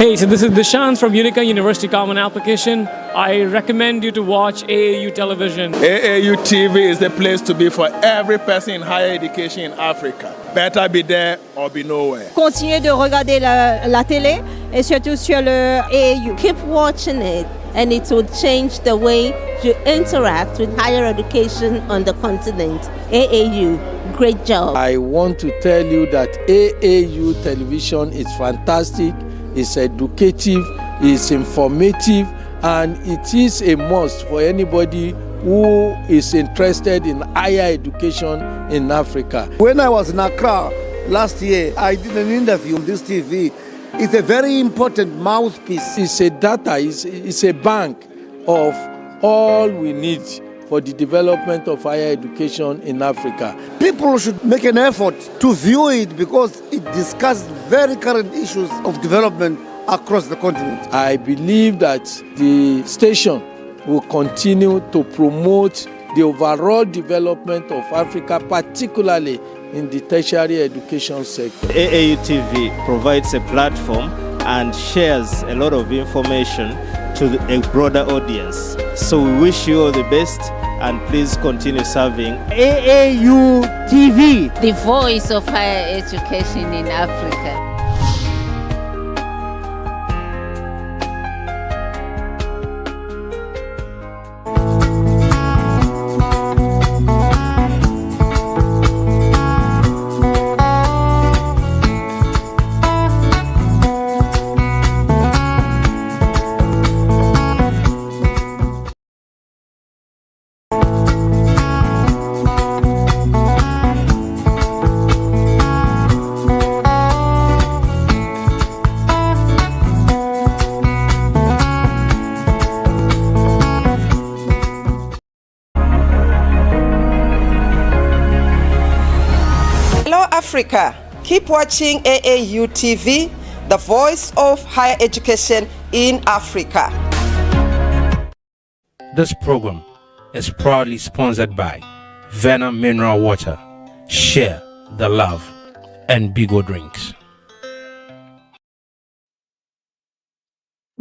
Hey, so this is Dishant from Unica University Common Application. I recommend you to watch AAU television. AAU TV is the place to be for every person in higher education in Africa. Better be there or be nowhere. Continuez de regarder la télé et surtout sur le AAU. Keep watching it and it will change the way you interact with higher education on the continent. AAU, great job. I want to tell you that AAU television is fantastic, it's educative, it's informative, and it is a must for anybody who is interested in higher education in Africa. When I was in Accra last year, I did an interview on this TV. It's a very important mouthpiece. It's a data, it's a bank of all we need for the development of higher education in Africa. People should make an effort to view it because it discusses very current issues of development across the continent. I believe that the station will continue to promote the overall development of Africa, particularly in the tertiary education sector. AAU TV provides a platform and shares a lot of information to a broader audience. So we wish you all the best and please continue serving AAU TV, the voice of higher education in Africa. Africa. Keep watching AAU TV, the voice of higher education in Africa. This program is proudly sponsored by Vena Mineral Water, Share the Love, and Bigo Drinks.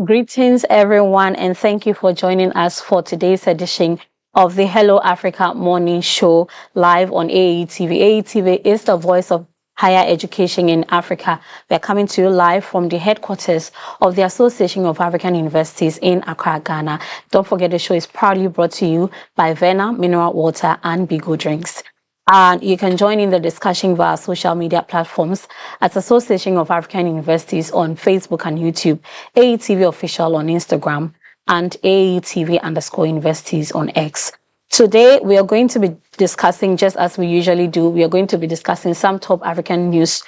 Greetings, everyone, and thank you for joining us for today's edition of the Hello Africa Morning Show live on AAU TV. AAU TV is the voice of higher education in Africa. We are coming to you live from the headquarters of the Association of African Universities in Accra, Ghana. Don't forget, the show is proudly brought to you by Vena Mineral Water and Bigo Drinks. And you can join in the discussion via social media platforms at Association of African Universities on Facebook and YouTube, AAU TV Official on Instagram, and AAUTV_universities on X. Today, we are going to be discussing, just as we usually do, we are going to be discussing some top African news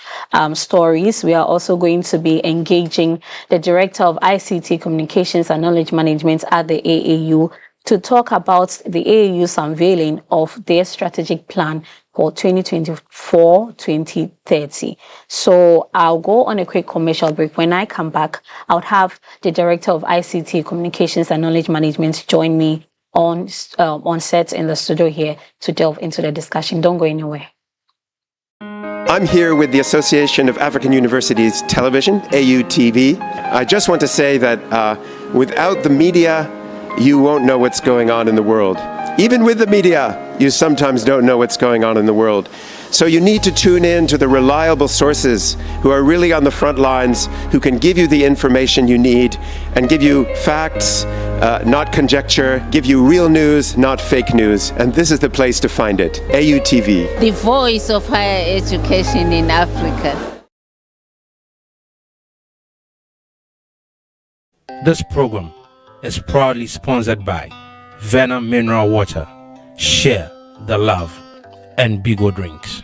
stories. We are also going to be engaging the Director of ICT Communications and Knowledge Management at the AAU to talk about the AAU's unveiling of their strategic plan for 2024-2030. So I'll go on a quick commercial break. When I come back, I'll have the Director of ICT Communications and Knowledge Management join me on set in the studio here to delve into the discussion. Don't go anywhere. I'm here with the Association of African Universities Television, AUTV. I just want to say that without the media, you won't know what's going on in the world. Even with the media, you sometimes don't know what's going on in the world. So you need to tune in to the reliable sources who are really on the front lines, who can give you the information you need and give you facts, not conjecture, give you real news, not fake news. And this is the place to find it, AUTV. The voice of higher education in Africa. This program is proudly sponsored by Vena Mineral Water, Share the Love, and Bigo Drinks.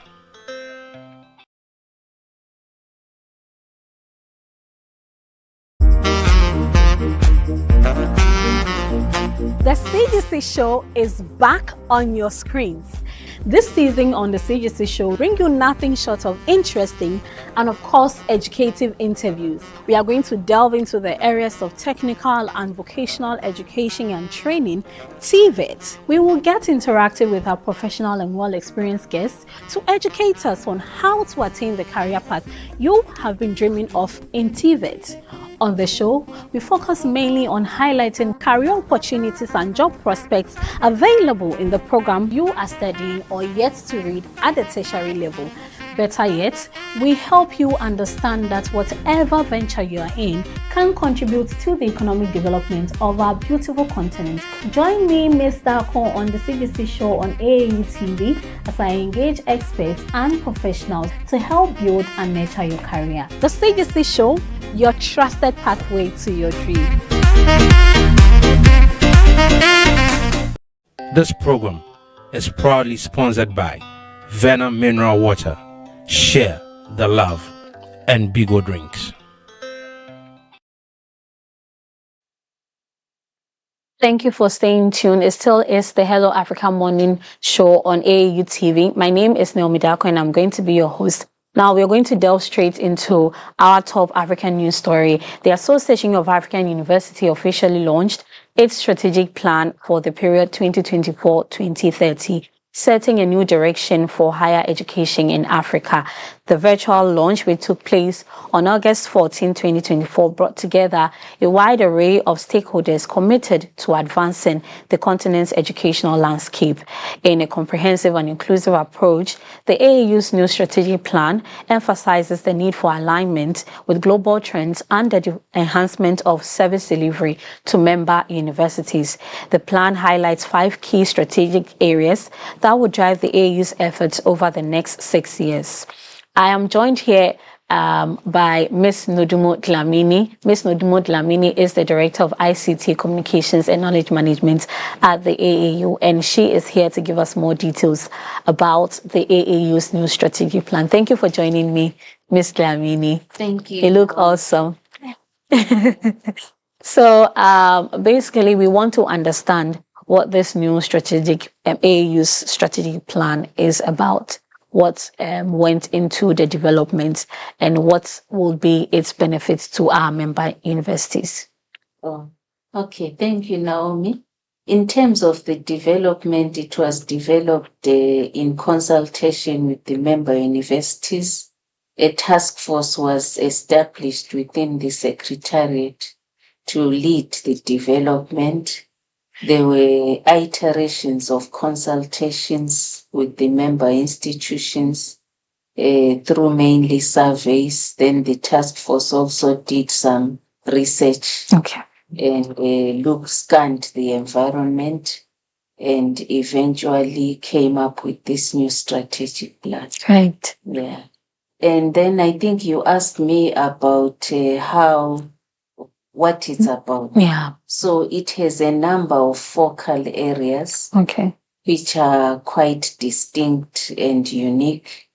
The CGC Show is back on your screens. This season on the CGC Show bring you nothing short of interesting and of course educative interviews. We are going to delve into the areas of technical and vocational education and training, TVET. We will get interactive with our professional and well-experienced guests to educate us on how to attain the career path you have been dreaming of in TVET. On the show, we focus mainly on highlighting career opportunities and job prospects available in the program you are studying or yet to read at the tertiary level. Better yet, we help you understand that whatever venture you are in can contribute to the economic development of our beautiful continent. Join me, Ms. Darko, on the CGC show on AAU TV as I engage experts and professionals to help build and nurture your career. The CGC show, your trusted pathway to your dreams. This program is proudly sponsored by Vena Mineral Water. Share the love and Bigo Drinks. Thank you for staying tuned. It still is the Hello Africa Morning Show on AAU TV. My name is Naomi Darko and I'm going to be your host. Now we're going to delve straight into our top African news story. The Association of African University officially launched its strategic plan for the period 2024-2030. Setting a new direction for higher education in Africa. The virtual launch, which took place on August 14, 2024, brought together a wide array of stakeholders committed to advancing the continent's educational landscape. In a comprehensive and inclusive approach, the AAU's new strategic plan emphasizes the need for alignment with global trends and the enhancement of service delivery to member universities. The plan highlights 5 key strategic areas that will drive the AAU's efforts over the next 6 years. I am joined here by Ms. Nodumo Dlamini. Ms. Nodumo Dlamini is the Director of ICT Communications and Knowledge Management at the AAU, and she is here to give us more details about the AAU's new strategic plan. Thank you for joining me, Ms. Dlamini. Thank you. You look awesome. So basically, we want to understand what this new strategic AAU's strategic plan is about. What went into the development and what will be its benefits to our member universities. Oh, okay. Thank you, Naomi. In terms of the development, it was developed in consultation with the member universities. A task force was established within the Secretariat to lead the development. There were iterations of consultations with the member institutions through mainly surveys. Then the task force also did some research and scanned the environment and eventually came up with this new strategic plan. Right. Yeah. And then I think you asked me about what it's about. Yeah. So it has a number of focal areas. Okay. Which are quite distinct and unique.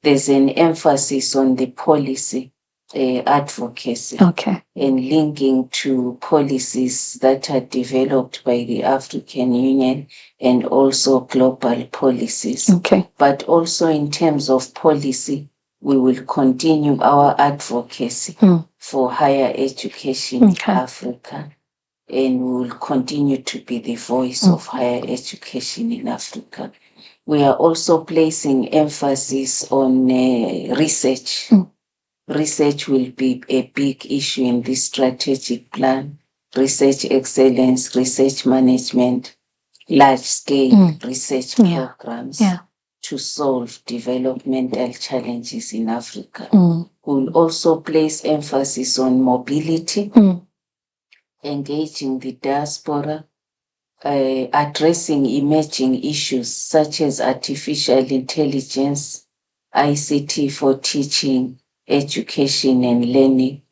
There's an emphasis on the policy advocacy. Okay. And linking to policies that are developed by the African Union and also global policies. Okay. But also in terms of policy, we will continue our advocacy for higher education in Africa, and we will continue to be the voice of higher education in Africa. We are also placing emphasis on research. Research will be a big issue in this strategic plan. Research excellence, research management, large-scale research programs. To solve developmental challenges in Africa. We'll also place emphasis on mobility, engaging the diaspora, addressing emerging issues such as artificial intelligence, ICT for teaching, education and learning.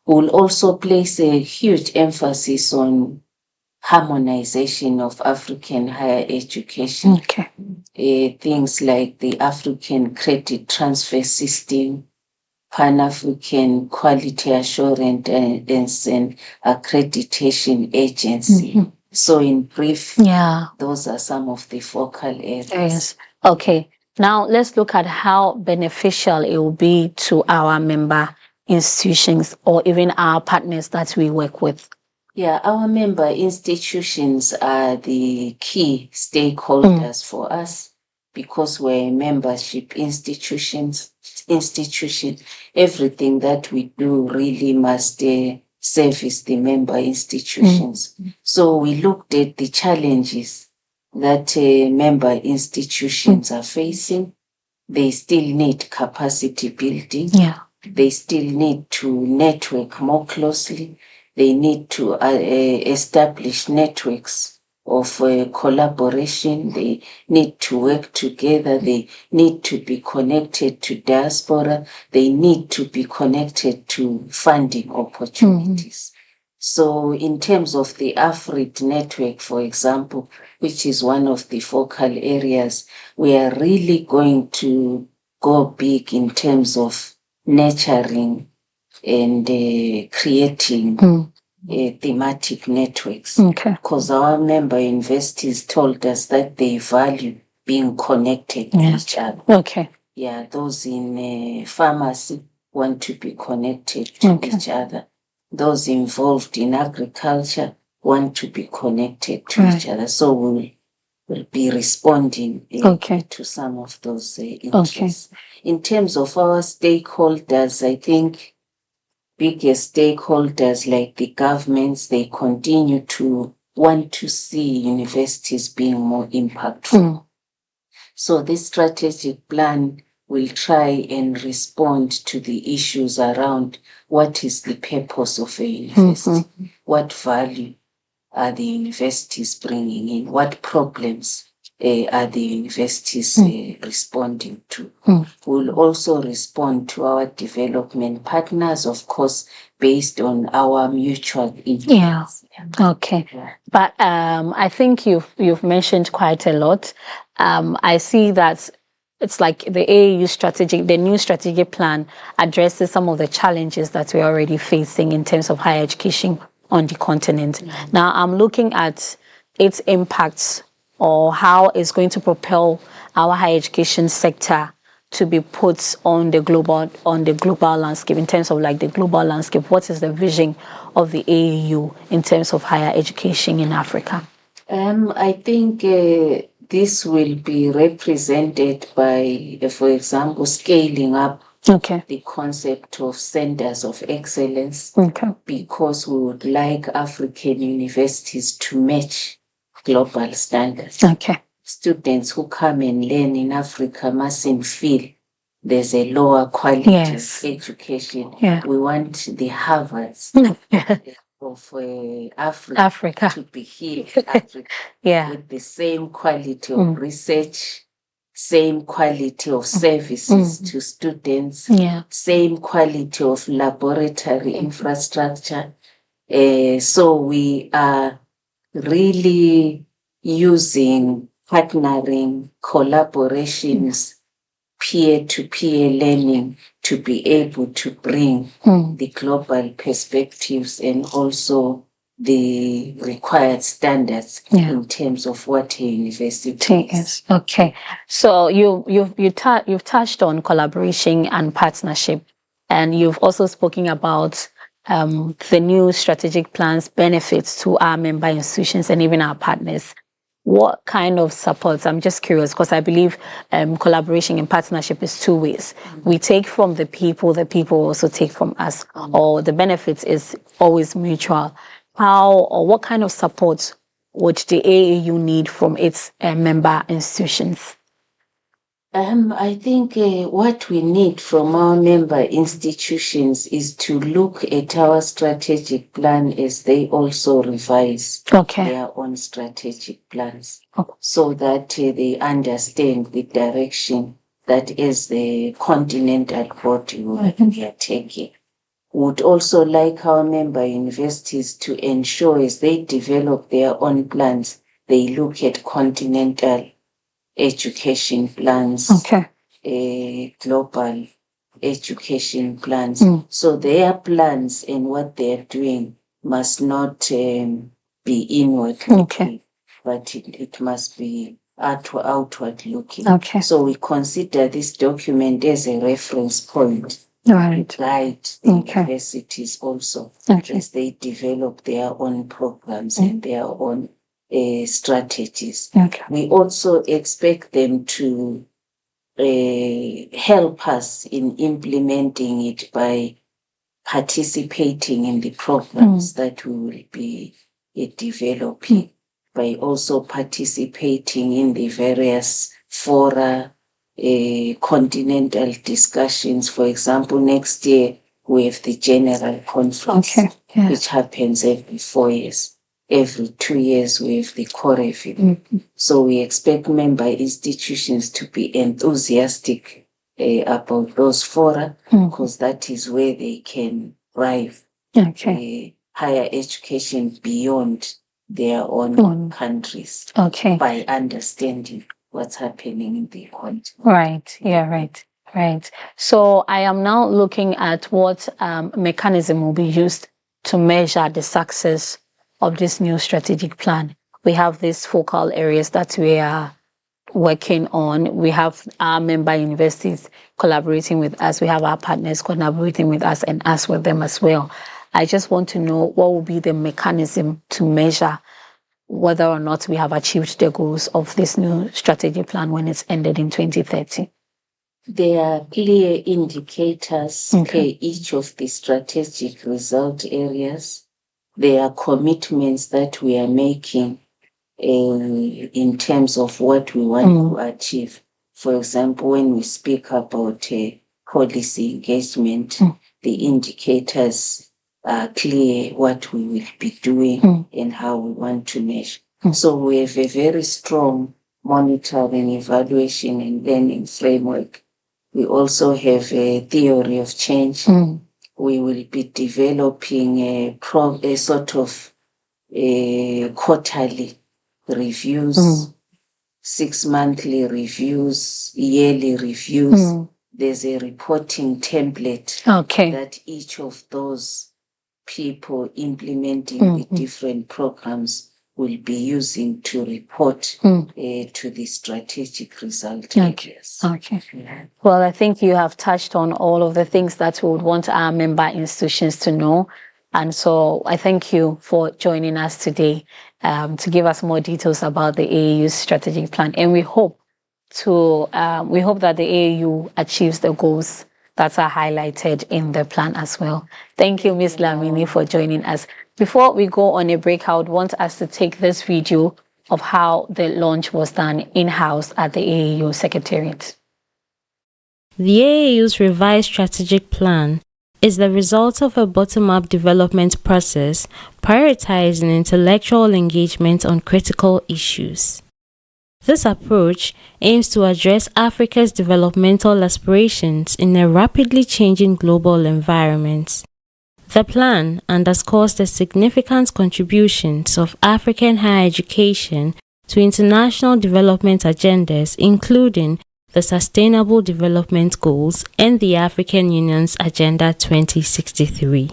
We'll also place a huge emphasis on harmonization of African higher education. Things like the African Credit Transfer System, Pan-African Quality Assurance and Accreditation Agency. So in brief, those are some of the focal areas. Yes. Okay. Now let's look at how beneficial it will be to our member institutions or even our partners that we work with. Yeah, our member institutions are the key stakeholders for us because we're a membership institution. Everything that we do really must service the member institutions. So we looked at the challenges that member institutions are facing. They still need capacity building. Yeah. They still need to network more closely. They need to establish networks of collaboration. They need to work together. They need to be connected to diaspora. They need to be connected to funding opportunities. So in terms of the AFRID network, for example, which is one of the focal areas, we are really going to go big in terms of nurturing and creating thematic networks. Okay. Because our member universities told us that they value being connected to each other. Okay. Yeah, those in pharmacy want to be connected to each other. Those involved in agriculture want to be connected to each other. So we'll be responding to some of those interests. In terms of our stakeholders, I think biggest stakeholders like the governments, they continue to want to see universities being more impactful. So this strategic plan will try and respond to the issues around what is the purpose of a university, what value are the universities bringing in, what problems are the universities responding to. We'll also respond to our development partners, of course, based on our mutual interests. Okay. But I think you've mentioned quite a lot. I see that it's like the AAU the new strategic plan addresses some of the challenges that we're already facing in terms of higher education on the continent. Now I'm looking at its impacts or how it's going to propel our higher education sector to be put on the global landscape, in terms of like the global landscape. What is the vision of the AAU in terms of higher education in Africa? I think this will be represented by, for example, scaling up the concept of centers of excellence, because we would like African universities to match global standards. Students who come and learn in Africa mustn't feel there's a lower quality of education. We want the Harvards of Africa to be here in Africa with the same quality of research, same quality of services to students, same quality of laboratory infrastructure. So we are really using partnering, collaborations, peer-to-peer learning to be able to bring the global perspectives and also the required standards in terms of what a university is. Okay. So you've touched on collaboration and partnership, and you've also spoken about the new strategic plan's benefits to our member institutions and even our partners. What kind of supports? I'm just curious, because I believe collaboration and partnership is two ways. We take from the people also take from us, or the benefits is always mutual. How or what kind of support would the AAU need from its member institutions? I think what we need from our member institutions is to look at our strategic plan as they also revise their own strategic plans, so that they understand the direction that is the continental body we are taking. Would also like our member universities to ensure as they develop their own plans, they look at continental education plans, global education plans. So their plans and what they're doing must not be inward looking, but it must be outward looking. So we consider this document as a reference point to guide the universities also as they develop their own programs and their own strategies. We also expect them to help us in implementing it by participating in the programs that we will be developing, by also participating in the various fora, continental discussions. For example, next year we have the General Conference, which happens every 4 years. Every 2 years we have the core-review. So we expect member institutions to be enthusiastic about those fora, because that is where they can drive higher education beyond their own countries by understanding what's happening in the country. Right. Yeah, right. So I am now looking at what mechanism will be used to measure the success of this new strategic plan. We have these focal areas that we are working on. We have our member universities collaborating with us. We have our partners collaborating with us and us with them as well. I just want to know what will be the mechanism to measure whether or not we have achieved the goals of this new strategic plan when it's ended in 2030. There are clear indicators per each of the strategic result areas. There are commitments that we are making in terms of what we want to achieve. For example, when we speak about policy engagement, the indicators are clear what we will be doing and how we want to measure. So we have a very strong monitoring, evaluation, and learning framework. We also have a theory of change. We will be developing a sort of quarterly reviews, 6 monthly reviews, yearly reviews. There's a reporting template that each of those people implementing the different programs will be using to report to the strategic result areas. Well, I think you have touched on all of the things that we would want our member institutions to know. And so I thank you for joining us today to give us more details about the AAU's strategic plan. And we hope that the AAU achieves the goals that are highlighted in the plan as well. Thank you, Ms. Lamini, for joining us. Before we go on a break, I would want us to take this video of how the launch was done in-house at the AAU Secretariat. The AAU's revised strategic plan is the result of a bottom-up development process prioritizing intellectual engagement on critical issues. This approach aims to address Africa's developmental aspirations in a rapidly changing global environment. The plan underscores the significant contributions of African higher education to international development agendas, including the Sustainable Development Goals and the African Union's Agenda 2063.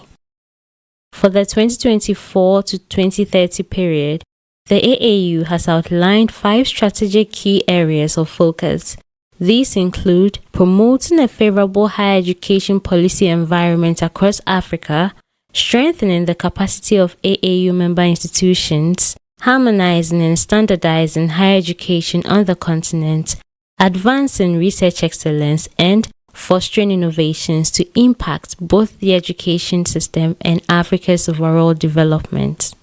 For the 2024 to 2030 period, the AAU has outlined 5 strategic key areas of focus. These include promoting a favorable higher education policy environment across Africa, strengthening the capacity of AAU member institutions, harmonizing and standardizing higher education on the continent, advancing research excellence, and fostering innovations to impact both the education system and Africa's overall development.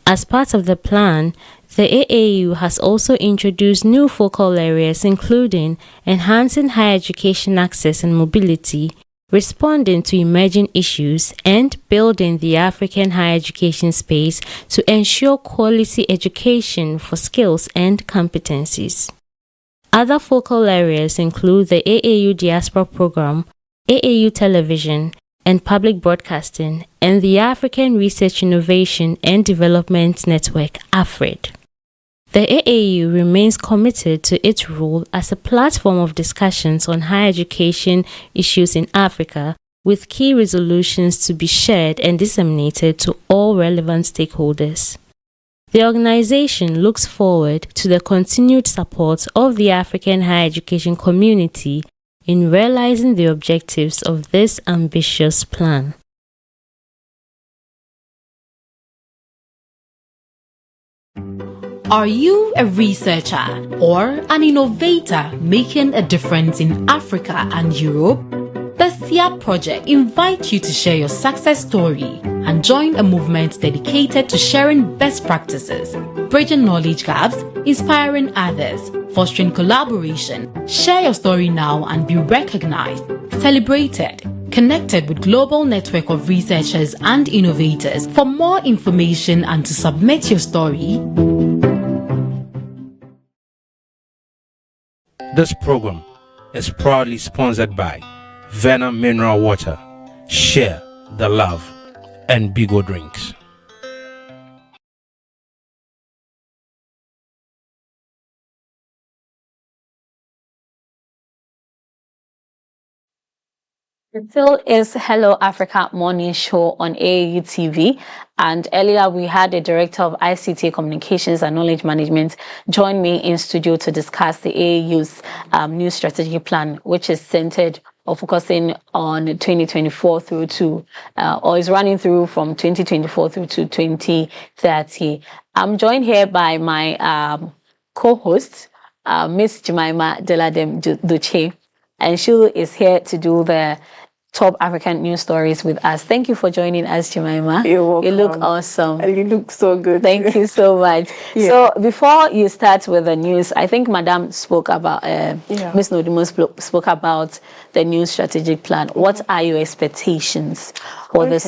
As part of the plan, the AAU has also introduced new focal areas including enhancing higher education access and mobility, responding to emerging issues, and building the African higher education space to ensure quality education for skills and competencies. Other focal areas include the AAU Diaspora Program, AAU Television and Public Broadcasting, and the African Research Innovation and Development Network, AFRID. The AAU remains committed to its role as a platform of discussions on higher education issues in Africa, with key resolutions to be shared and disseminated to all relevant stakeholders. The organization looks forward to the continued support of the African higher education community in realizing the objectives of this ambitious plan. Are you a researcher or an innovator making a difference in Africa and Europe? The SIA project invites you to share your success story and join a movement dedicated to sharing best practices, bridging knowledge gaps, inspiring others, fostering collaboration. Share your story now and be recognized, celebrated, connected with global network of researchers and innovators. For more information and to submit your story, This program is proudly sponsored by Vena Mineral Water, Share the Love, and Bigo Drinks. It still is Hello Africa Morning Show on AAU TV. And earlier we had the Director of ICT Communications and Knowledge Management join me in studio to discuss the AAU's new strategic plan, which is centered or focusing on 2024 through to, or is running through from 2024 through to 2030. I'm joined here by my co-host, Miss Jemima Deladem Duche, and she is here to do the top African news stories with us. Thank you for joining us, Jemima. You're welcome. You look awesome. You look so good. Thank you so much. Yeah. So before you start with the news, I think Madam spoke about, Ms. Nodimo spoke about the new strategic plan. What are your expectations for this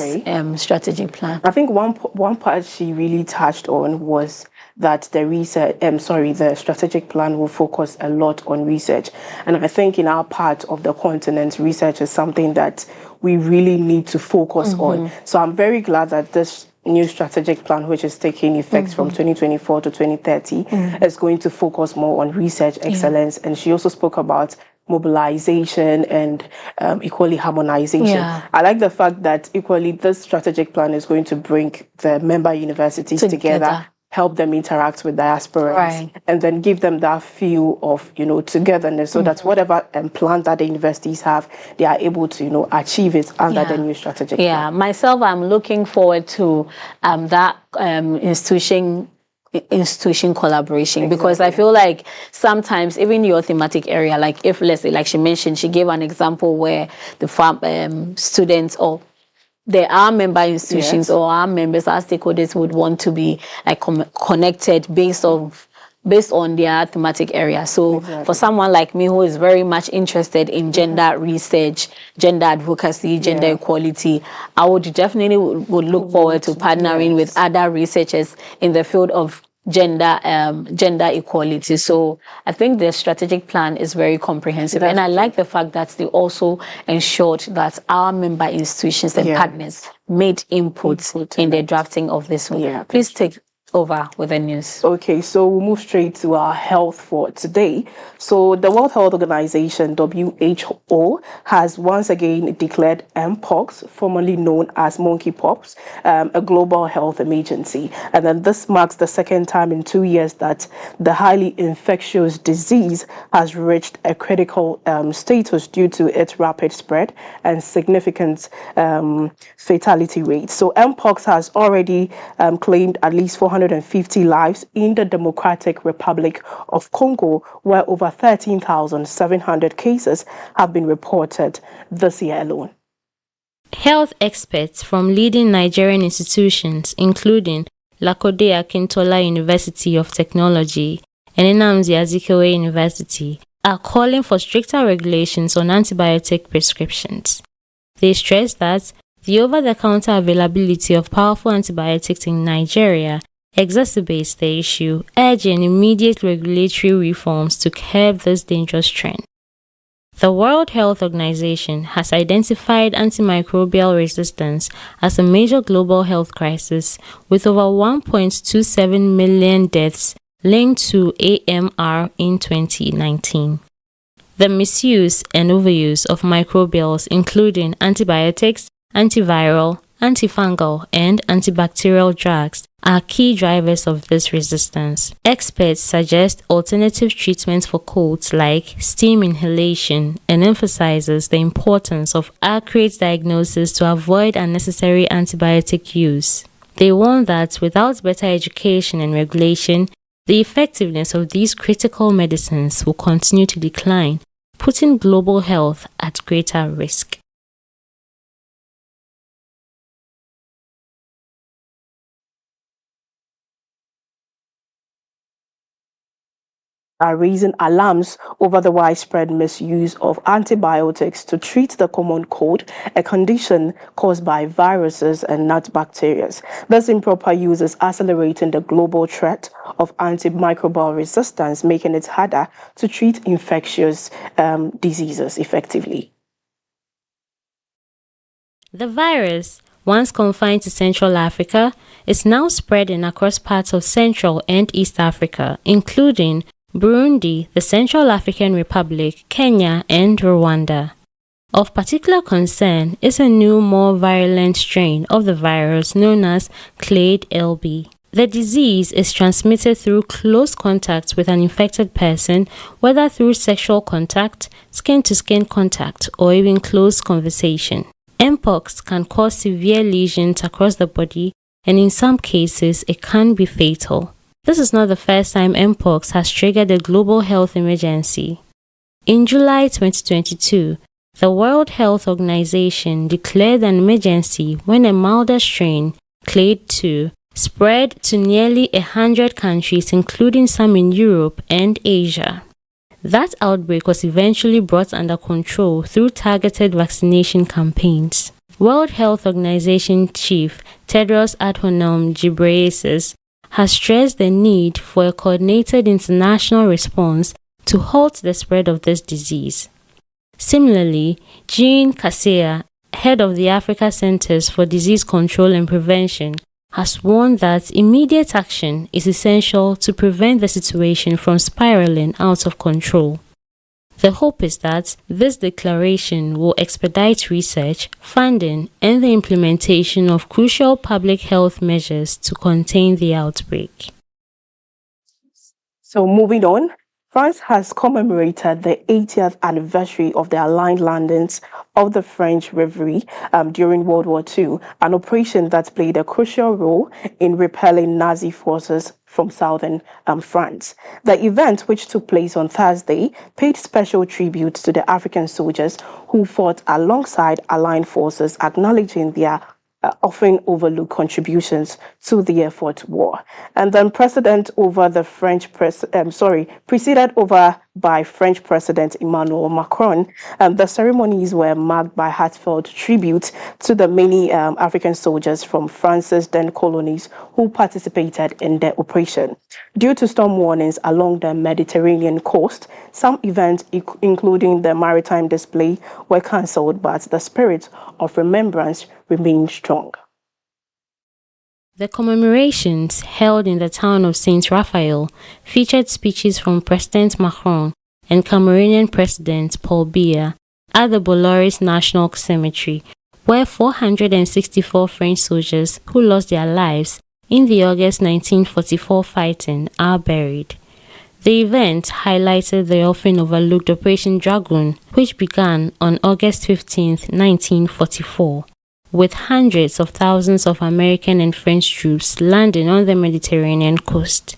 strategic plan? I think one part she really touched on was that the strategic plan will focus a lot on research. And I think in our part of the continent, research is something that we really need to focus on. So I'm very glad that this new strategic plan, which is taking effect from 2024 to 2030, is going to focus more on research excellence. And she also spoke about mobilization and equally harmonization. I like the fact that equally this strategic plan is going to bring the member universities together, help them interact with diasporans, and then give them that feel of, togetherness, so that whatever plan that the universities have, they are able to, achieve it under the new strategic plan. Myself, I'm looking forward to that institution collaboration, because I feel like sometimes even your thematic area, like if let's say, like she mentioned, she gave an example where the students or there are member institutions or our members, our stakeholders would want to be like connected based on their thematic area. So for someone like me who is very much interested in gender research, gender advocacy, gender equality, I would definitely would look forward to partnering with other researchers in the field of gender equality. So I think the strategic plan is very comprehensive, and I like the fact that they also ensured that our member institutions and partners made inputs in the drafting of this one. Please take over with the news. Okay, so we'll move straight to our health for today. So the World Health Organization, WHO, has once again declared Mpox, formerly known as monkeypox, a global health emergency. And then this marks the second time in 2 years that the highly infectious disease has reached a critical status due to its rapid spread and significant fatality rate. So Mpox has already claimed at least 450 lives in the Democratic Republic of Congo, where over 13,700 cases have been reported this year alone. Health experts from leading Nigerian institutions, including Lakode Akintola University of Technology and Nnamdi Azikiwe University, are calling for stricter regulations on antibiotic prescriptions. They stress that the over-the-counter availability of powerful antibiotics in Nigeria exacerbates the issue, urging immediate regulatory reforms to curb this dangerous trend. The World Health Organization has identified antimicrobial resistance as a major global health crisis, with over 1.27 million deaths linked to AMR in 2019. The misuse and overuse of microbials, including antibiotics, antiviral, antifungal, and antibacterial drugs, are key drivers of this resistance. Experts suggest alternative treatments for colds like steam inhalation and emphasizes the importance of accurate diagnosis to avoid unnecessary antibiotic use. They warn that without better education and regulation, the effectiveness of these critical medicines will continue to decline, putting global health at greater risk. Are raising alarms over the widespread misuse of antibiotics to treat the common cold, a condition caused by viruses and not bacteria. This improper use is accelerating the global threat of antimicrobial resistance, making it harder to treat infectious diseases effectively. The virus, once confined to Central Africa, is now spreading across parts of Central and East Africa, including Burundi, the Central African Republic, Kenya, and Rwanda. Of particular concern is a new, more virulent strain of the virus known as Clade LB. The disease is transmitted through close contact with an infected person, whether through sexual contact, skin-to-skin contact, or even close conversation. Mpox can cause severe lesions across the body, and in some cases, it can be fatal. This is not the first time Mpox has triggered a global health emergency. In July 2022, the World Health Organization declared an emergency when a milder strain, Clade 2, spread to nearly 100 countries, including some in Europe and Asia. That outbreak was eventually brought under control through targeted vaccination campaigns. World Health Organization Chief Tedros Adhanom Ghebreyesus has stressed the need for a coordinated international response to halt the spread of this disease. Similarly, Jean Kaseya, head of the Africa Centers for Disease Control and Prevention, has warned that immediate action is essential to prevent the situation from spiraling out of control. The hope is that this declaration will expedite research, funding, and the implementation of crucial public health measures to contain the outbreak. So moving on, France has commemorated the 80th anniversary of the aligned landings of the French Reverie during World War II, an operation that played a crucial role in repelling Nazi forces from southern France. The event, which took place on Thursday, paid special tribute to the African soldiers who fought alongside Allied forces, acknowledging their often overlooked contributions to the effort war. And then preceded over by French President Emmanuel Macron. The ceremonies were marked by heartfelt tribute to the many African soldiers from France's then colonies who participated in the operation. Due to storm warnings along the Mediterranean coast, some events, including the maritime display, were cancelled, but the spirit of remembrance remained strong. The commemorations, held in the town of Saint Raphael, featured speeches from President Macron and Cameroonian President Paul Biya at the Bollorès National Cemetery, where 464 French soldiers who lost their lives in the August 1944 fighting are buried. The event highlighted the often overlooked Operation Dragoon, which began on August 15, 1944. With hundreds of thousands of American and French troops landing on the Mediterranean coast.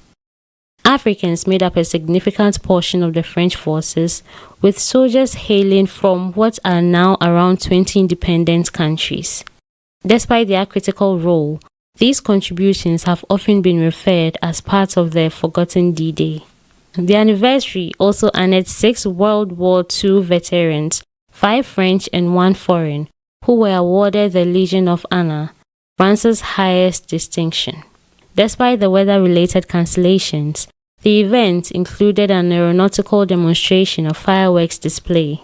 Africans made up a significant portion of the French forces, with soldiers hailing from what are now around 20 independent countries. Despite their critical role, these contributions have often been referred as part of the forgotten D-Day. The anniversary also honored 6 World War II veterans, 5 French and 1 foreign, who were awarded the Legion of Honor, France's highest distinction. Despite the weather-related cancellations, the event included an aeronautical demonstration of fireworks display.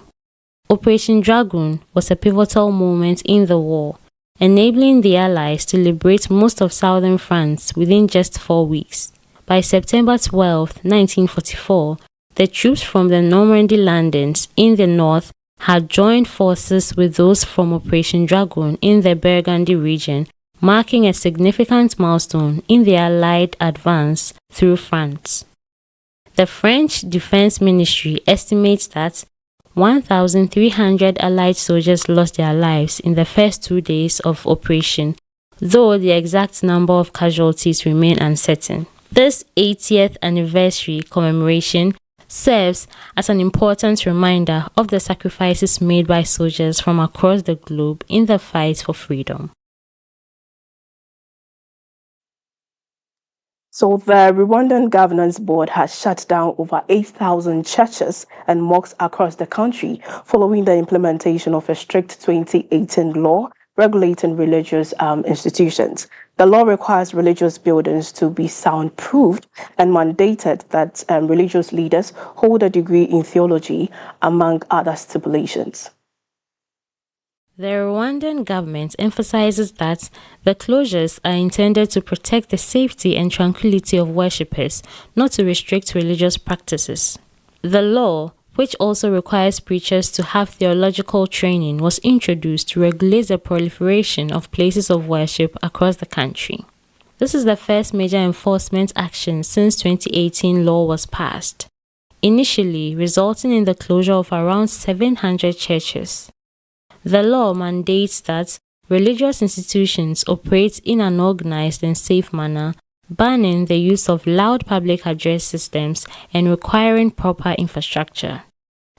Operation Dragoon was a pivotal moment in the war, enabling the Allies to liberate most of southern France within just 4 weeks. By September 12, 1944, the troops from the Normandy landings in the north had joined forces with those from Operation Dragoon in the Burgundy region, marking a significant milestone in the Allied advance through France. The French Defense Ministry estimates that 1,300 Allied soldiers lost their lives in the first 2 days of operation, though the exact number of casualties remain uncertain. This 80th anniversary commemoration serves as an important reminder of the sacrifices made by soldiers from across the globe in the fight for freedom. So the Rwandan Governance Board has shut down over 8,000 churches and mosques across the country following the implementation of a strict 2018 law regulating religious institutions. The law requires religious buildings to be soundproofed and mandated that religious leaders hold a degree in theology, among other stipulations. The Rwandan government emphasizes that the closures are intended to protect the safety and tranquility of worshippers, not to restrict religious practices. The law, which also requires preachers to have theological training, was introduced to regulate the proliferation of places of worship across the country. This is the first major enforcement action since 2018 law was passed, initially resulting in the closure of around 700 churches. The law mandates that religious institutions operate in an organized and safe manner, banning the use of loud public address systems and requiring proper infrastructure.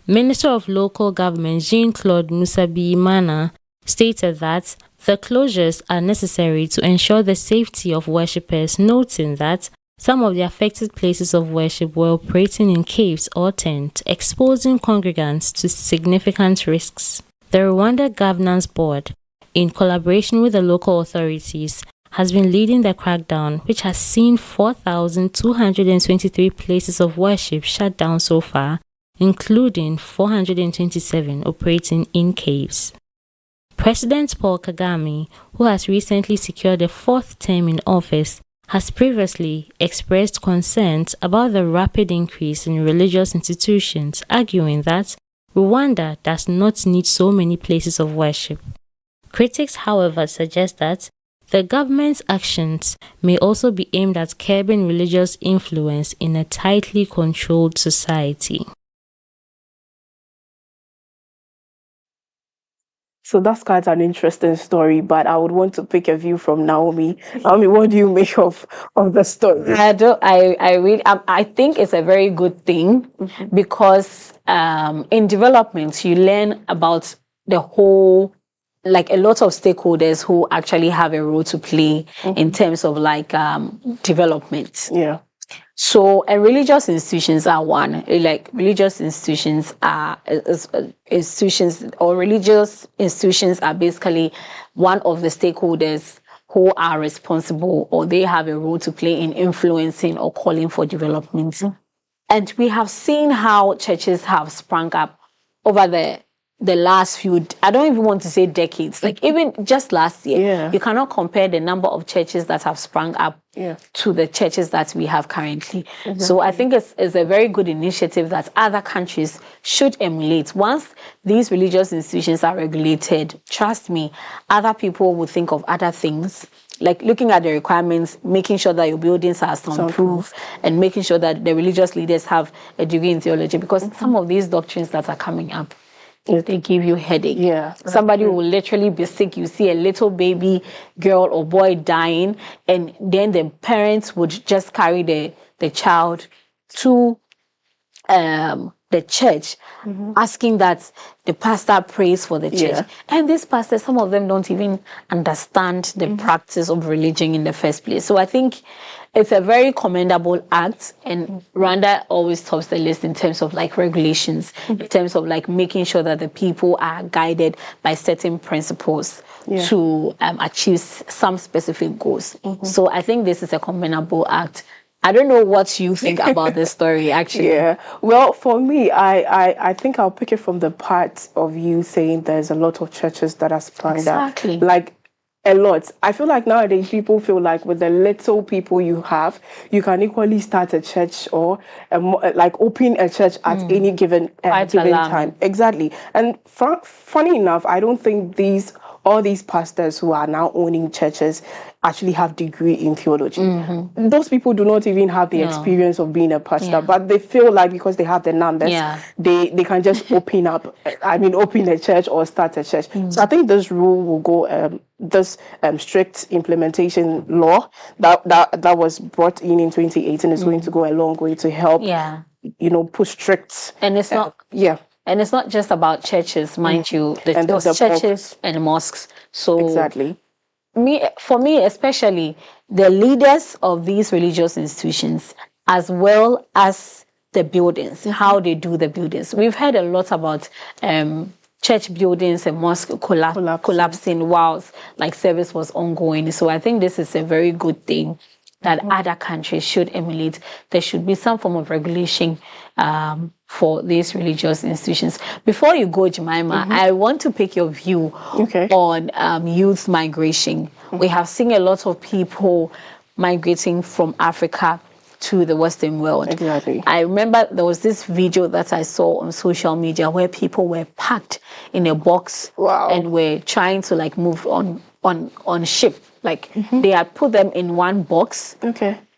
Minister of Local Government Jean-Claude Musabyimana stated that the closures are necessary to ensure the safety of worshippers, noting that some of the affected places of worship were operating in caves or tents, exposing congregants to significant risks. The Rwanda Governance Board, in collaboration with the local authorities, has been leading the crackdown, which has seen 4,223 places of worship shut down so far, including 427 operating in caves. President Paul Kagame, who has recently secured a fourth term in office, has previously expressed concerns about the rapid increase in religious institutions, arguing that Rwanda does not need so many places of worship. Critics, however, suggest that the government's actions may also be aimed at curbing religious influence in a tightly controlled society. So that's quite an interesting story, but I would want to pick a view from Naomi. Naomi, what do you make of the story? I think it's a very good thing because in development you learn about the whole, like a lot of stakeholders who actually have a role to play in terms of development. Yeah. So, and religious institutions are one. Like religious institutions are institutions, or religious institutions are basically one of the stakeholders who are responsible, or they have a role to play in influencing or calling for development. And we have seen how churches have sprung up over the last few, I don't even want to say decades, like even just last year. You cannot compare the number of churches that have sprung up to the churches that we have currently. So I think it's a very good initiative that other countries should emulate. Once these religious institutions are regulated, trust me, other people will think of other things, like looking at the requirements, making sure that your buildings are soundproof, and making sure that the religious leaders have a degree in theology, because some of these doctrines that are coming up, they give you headache. Somebody will literally be sick. You see a little baby girl or boy dying, and then the parents would just carry the child to the church, asking that the pastor prays for the church. And these pastors, some of them don't even understand the practice of religion in the first place. So I think it's a very commendable act, and Rwanda always tops the list in terms of regulations, in terms of making sure that the people are guided by certain principles to achieve some specific goals. So I think this is a commendable act. I don't know what you think about this story, actually. Well, for me, I think I'll pick it from the part of you saying there's a lot of churches that are sprung up. Like, a lot. I feel like nowadays people feel like with the little people you have, you can equally start a church or open a church at any given time. Exactly. And funny enough, I don't think all these pastors who are now owning churches actually have degree in theology. Those people do not even have the experience of being a pastor, but they feel like because they have the numbers, they can just open a church or start a church. So I think this rule will go, this strict implementation law that was brought in 2018 is going to go a long way to help put strict. And it's not. And it's not just about churches, mind you. The churches and mosques. So exactly. For me, especially the leaders of these religious institutions, as well as the buildings, how they do the buildings. We've heard a lot about church buildings and mosque collapsing whilst service was ongoing. So I think this is a very good thing that other countries should emulate. There should be some form of regulation for these religious institutions. Before you go, Jemima, I want to pick your view on youth migration. We have seen a lot of people migrating from Africa to the Western world. Exactly. I remember there was this video that I saw on social media where people were packed in a box and were trying to move on ship. They had put them in one box.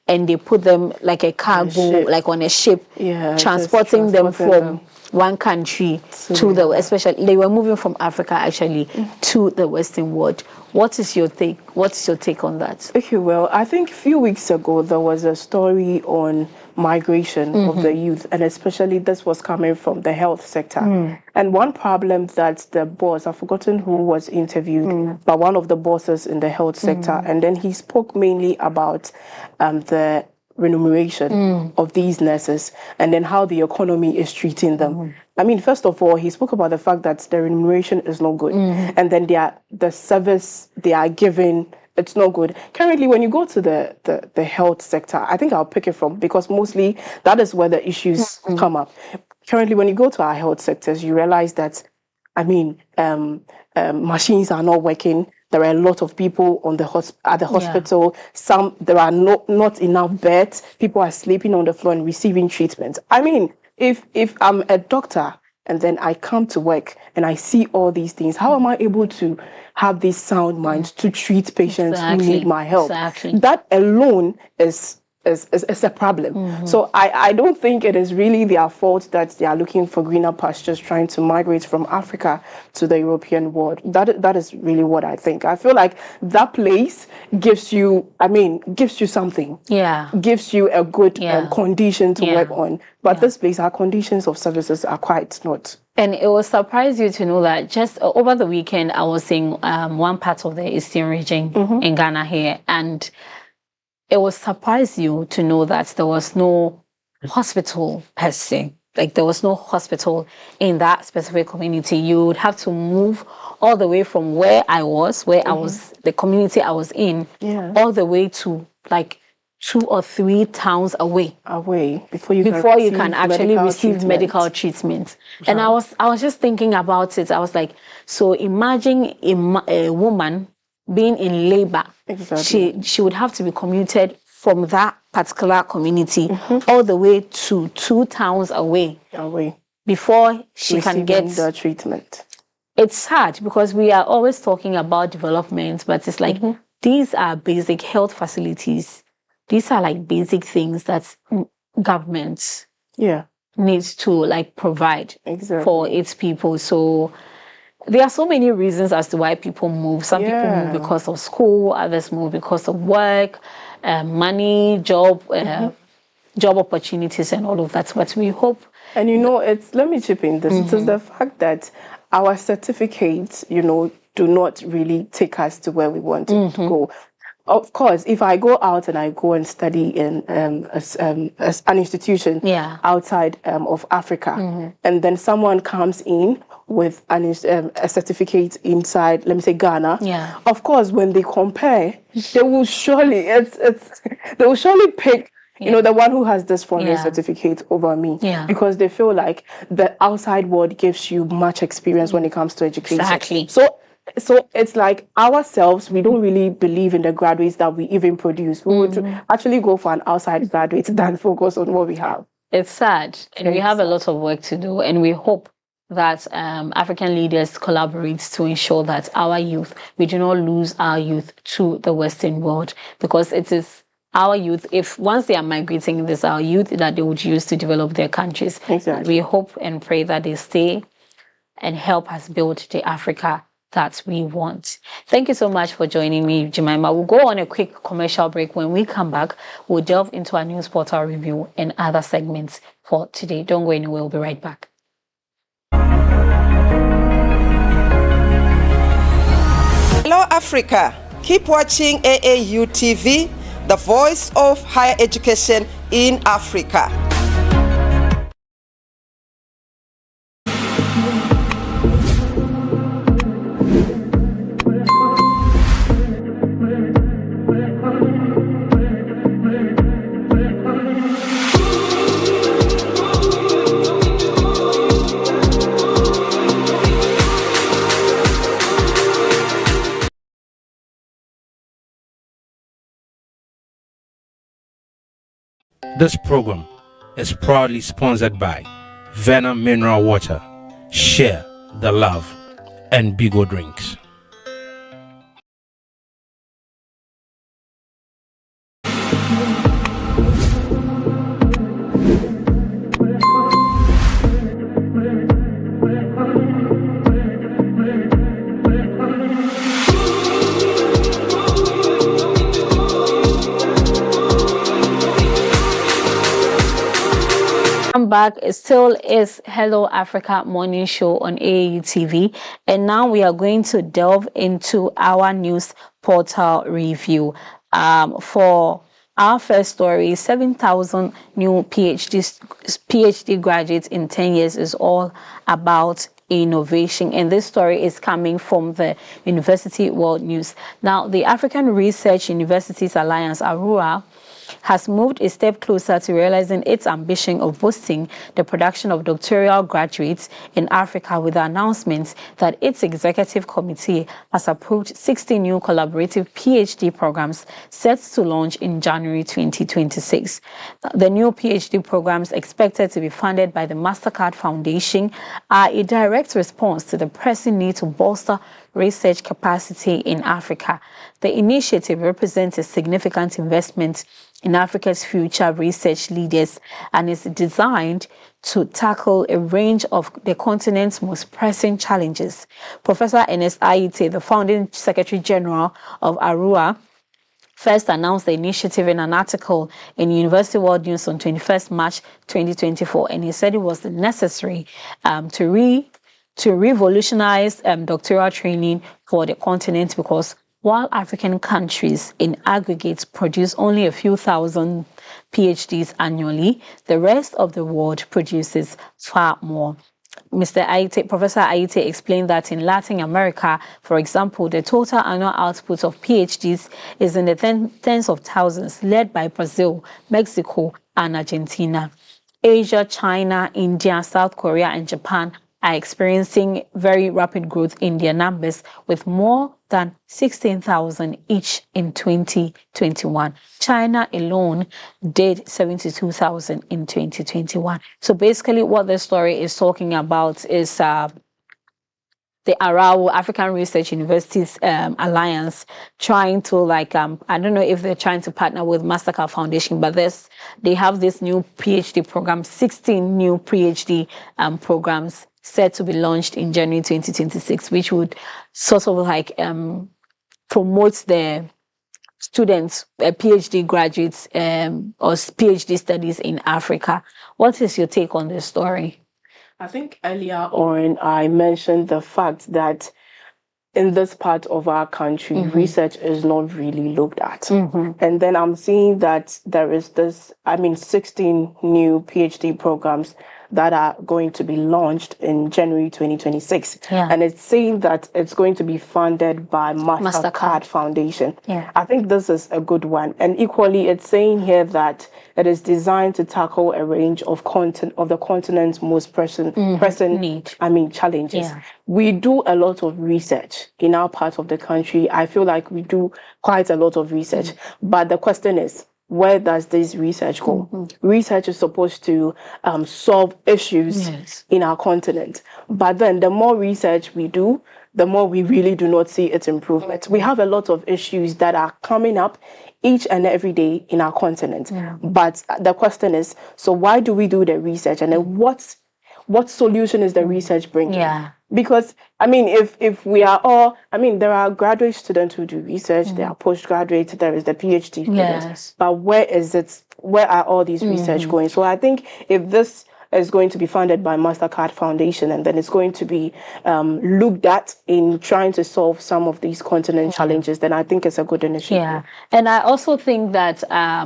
And they put them like a cargo, on a ship, transporting them from one country to especially they were moving from Africa actually to the Western world. What is your take? What's your take on that? Okay, well, I think a few weeks ago there was a story on migration of the youth, and especially this was coming from the health sector. And one problem that the boss, I've forgotten who was interviewed, but one of the bosses in the health sector, and then he spoke mainly about the remuneration of these nurses and then how the economy is treating them. I mean, first of all, he spoke about the fact that the remuneration is not good, and then the service they are giving, it's not good. Currently, when you go to the health sector, I think I'll pick it from, because mostly that is where the issues come up. Currently, when you go to our health sectors, you realize that, I mean, machines are not working. There are a lot of people on at the hospital. There are not enough beds. People are sleeping on the floor and receiving treatment. I mean, if I'm a doctor and then I come to work and I see all these things, how am I able to have this sound mind to treat patients who need my help? That alone is a problem. So I don't think it is really their fault that they are looking for greener pastures, trying to migrate from Africa to the European world. That is really what I think. I feel like that place gives you something. Gives you a good condition to work on. But this place, our conditions of services are quite not. And it will surprise you to know that just over the weekend, I was in one part of the Eastern region in Ghana here, and it will surprise you to know that there was no hospital per se. There was no hospital in that specific community. You would have to move all the way from where I was, the community I was in, all the way to 2 or 3 towns away before you can actually receive medical treatment. And I was just thinking about it. I was like, so imagine a woman being in labor. She would have to be commuted from that particular community all the way to 2 towns away before she can get the treatment. It's sad because we are always talking about development, but it's like these are basic health facilities. These are basic things that government needs to provide for its people. So there are so many reasons as to why people move. Some people move because of school, others move because of work, money, job opportunities and all of that. But we hope. And let me chip in this. It is the fact that our certificates, do not really take us to where we want to go. Of course, if I go out and I go and study in an institution outside of Africa, and then someone comes in with a certificate inside, let me say Ghana, of course, when they compare, they will surely pick the one who has this foreign certificate over me, because they feel like the outside world gives you much experience when it comes to education. So it's like ourselves, we don't really believe in the graduates that we even produce. We would actually go for an outside graduate than focus on what we have. It's sad, and we have a lot of work to do, and we hope that African leaders collaborate to ensure that our youth, we do not lose our youth to the Western world, because it is our youth, if once they are migrating, it is our youth that they would use to develop their countries. We hope and pray that they stay and help us build the Africa that we want. Thank you so much for joining me, Jemima. We'll go on a quick commercial break. When we come back, we'll delve into our news portal review and other segments for today. Don't go anywhere. We'll be right back. Hello, Africa. Keep watching AAU TV, the voice of higher education in Africa. This program is proudly sponsored by Vena Mineral Water, Share the Love, and Bigo Drinks. Back, it still is Hello Africa morning show on AAU TV, and now we are going to delve into our news portal review. For our first story, 7,000 new PhD graduates in 10 years is all about innovation, and this story is coming from the University World News. Now, the African Research Universities Alliance, ARUA, has moved a step closer to realizing its ambition of boosting the production of doctoral graduates in Africa with the announcement that its executive committee has approved 60 new collaborative PhD programs set to launch in January 2026. The new PhD programs, expected to be funded by the MasterCard Foundation, are a direct response to the pressing need to bolster research capacity in Africa. The initiative represents a significant investment in Africa's future research leaders and is designed to tackle a range of the continent's most pressing challenges. Professor Ernest Aite, the founding Secretary General of ARUA, first announced the initiative in an article in University World News on 21st March 2024, and he said it was necessary to revolutionize doctoral training for the continent, because while African countries in aggregate produce only a few thousand PhDs annually, the rest of the world produces far more. Professor Aite explained that in Latin America, for example, the total annual output of PhDs is in the tens of thousands, led by Brazil, Mexico, and Argentina. Asia, China, India, South Korea, and Japan are experiencing very rapid growth in their numbers, with more than 16,000 each in 2021. China alone did 72,000 in 2021. So basically what the story is talking about is the ARAU, African Research Universities Alliance, trying to I don't know if they're trying to partner with MasterCard Foundation, but they have this new PhD program, 16 new PhD programs set to be launched in January 2026, which would sort of promote the students, PhD graduates, or PhD studies in Africa. What is your take on this story? I think earlier on I mentioned the fact that in this part of our country, research is not really looked at. And then I'm seeing that there is 16 new PhD programs that are going to be launched in January 2026. Yeah. And it's saying that it's going to be funded by MasterCard Foundation. Yeah. I think this is a good one. And equally, it's saying here that it is designed to tackle a range of the continent's most pressing challenges. Yeah. We do a lot of research in our part of the country. I feel like we do quite a lot of research. But the question is, where does this research go? Research is supposed to solve issues in our continent. But then the more research we do, the more we really do not see its improvement. We have a lot of issues that are coming up each and every day in our continent. But the question is, so why do we do the research? And then what solution is the research bringing? Because I mean, if we are all, I mean, there are graduate students who do research, there are postgraduate, there is the PhD students, but where are all these research going? So I think if this is going to be funded by MasterCard Foundation, and then it's going to be looked at in trying to solve some of these continent challenges, then I think it's a good initiative. Yeah, and I also think that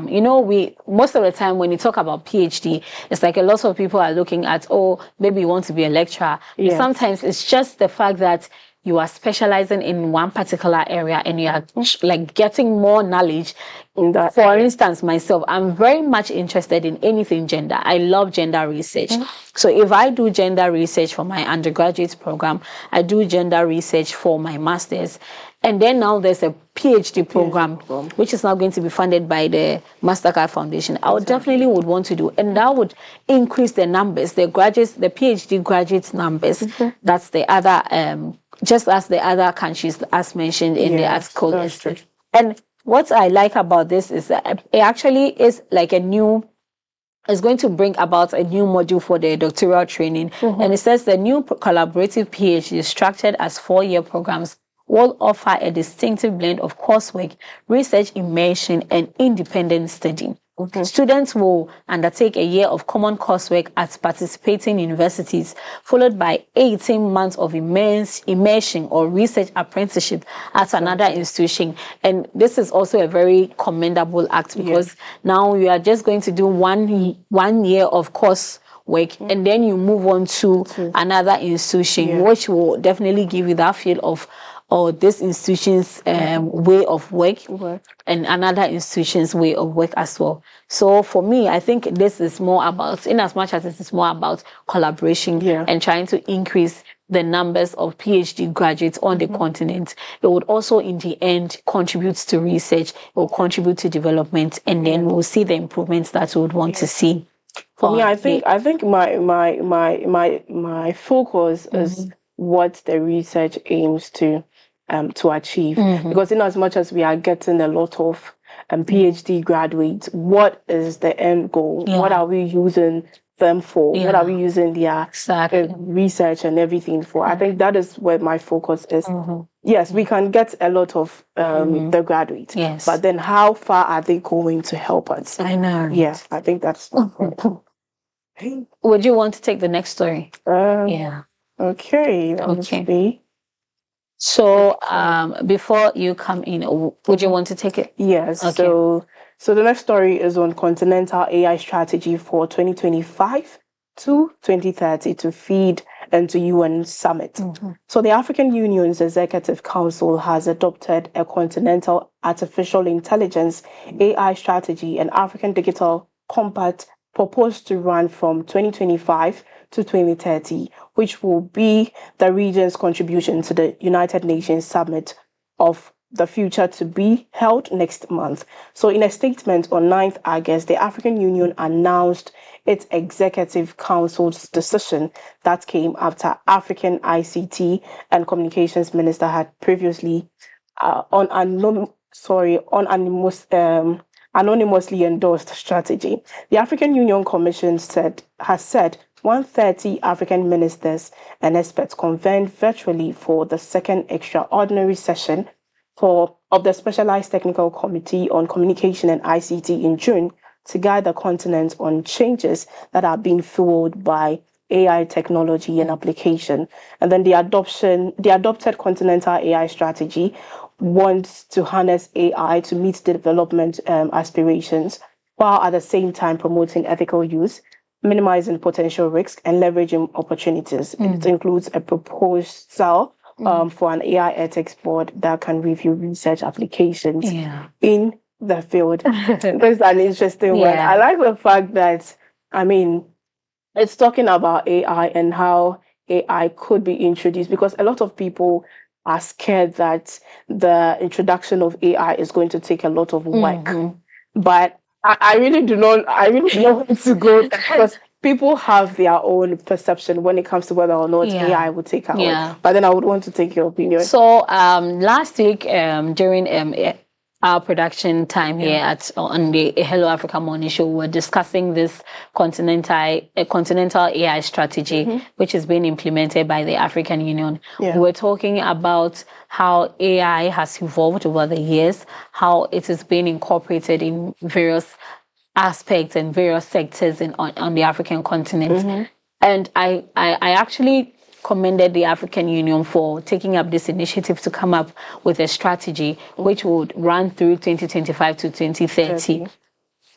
you know, we most of the time when you talk about PhD, it's like a lot of people are looking at, oh, maybe you want to be a lecturer. But sometimes it's just the fact that you are specializing in one particular area and you are like getting more knowledge. For instance, myself, I'm very much interested in anything gender. I love gender research. So if I do gender research for my undergraduate program, I do gender research for my master's, and then now there's a PhD program, which is now going to be funded by the MasterCard Foundation. I would definitely would want to do, and that would increase the numbers, the graduates, the PhD graduates numbers. That's the other, just as the other countries, as mentioned in the article. And what I like about this is that it actually is like it's going to bring about a new module for the doctoral training. And it says the new collaborative PhD is structured as 4-year programs will offer a distinctive blend of coursework, research immersion, and independent study. Students will undertake a year of common coursework at participating universities, followed by 18 months of immersion or research apprenticeship at another institution. And this is also a very commendable act, because now you are just going to do one year of course work, and then you move on to another institution, which will definitely give you that feel of this institution's way of work and another institution's way of work as well. So for me, I think this is more about, in as much as it is more about collaboration and trying to increase the numbers of PhD graduates on the continent, it would also in the end contribute to research, it will contribute to development, and then we'll see the improvements that we would want to see. For me, I think my focus is what the research aims to achieve. Because in as much as we are getting a lot of PhD graduates, what is the end goal? What are we using them for? What are we using their research and everything for? I think that is where my focus is. Yes, we can get a lot of the graduates, but then how far are they going to help us? I know. Yes, I think that's Would you want to take the next story? Okay. Okay. So before you come in, would you want to take it? Yes. Okay. So the next story is on continental AI strategy for 2025 to 2030 to feed into UN summit. So the African Union's Executive Council has adopted a continental artificial intelligence AI strategy and African Digital Compact proposed to run from 2025 to 2030, which will be the region's contribution to the United Nations Summit of the Future to be held next month. So in a statement on 9th August, the African Union announced its Executive Council's decision that came after African ICT and Communications Minister had previously anonymously endorsed strategy. The African Union Commission has said 130 African ministers and experts convened virtually for the second extraordinary session of the Specialized Technical Committee on Communication and ICT in June to guide the continent on changes that are being fueled by AI technology and application. And then the adopted continental AI strategy wants to harness AI to meet the development aspirations, while at the same time promoting ethical use, minimizing potential risks, and leveraging opportunities. It includes a proposal for an AI ethics board that can review research applications in the field. That's an interesting one. I like the fact that, I mean, it's talking about AI and how AI could be introduced, because a lot of people are scared that the introduction of AI is going to take a lot of work. But I really don't know where to go, because people have their own perception when it comes to whether or not AI would take our work. But then I would want to take your opinion. So last week during our production time here on the Hello Africa Morning Show. We're discussing this continental AI strategy, which is being implemented by the African Union. We're talking about how AI has evolved over the years, how it is being incorporated in various aspects and various sectors on the African continent. And I actually commended the African Union for taking up this initiative to come up with a strategy which would run through 2025 to 2030.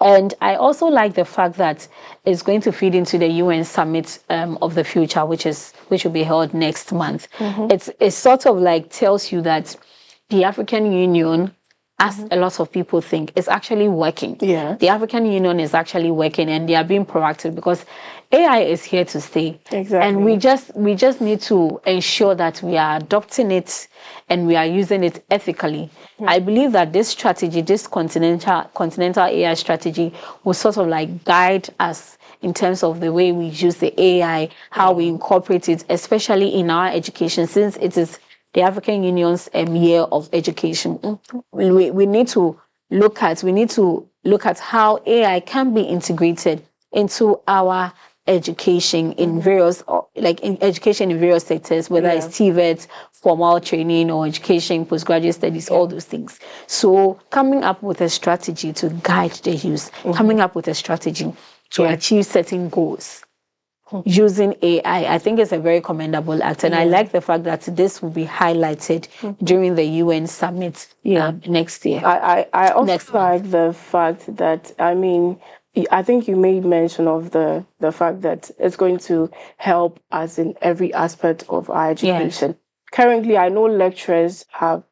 And I also like the fact that it's going to feed into the UN Summit of the Future, which will be held next month. It sort of like tells you that the African Union, as a lot of people think, is actually working. The African Union is actually working, and they are being proactive because AI is here to stay. And we just need to ensure that we are adopting it and we are using it ethically. I believe that this strategy, this continental AI strategy, will sort of like guide us in terms of the way we use the AI, how we incorporate it, especially in our education, since it is the African Union's year of education. We need to look at how AI can be integrated into our education in various, education in various sectors, whether it's TVET, formal training, or education, postgraduate studies, all those things. So coming up with a strategy to guide the youth, coming up with a strategy to achieve certain goals using AI, I think it's a very commendable act. And I like the fact that this will be highlighted during the UN summit next year. I also like the fact that, I think you made mention of the fact that it's going to help us in every aspect of our education. Currently, I know lecturers have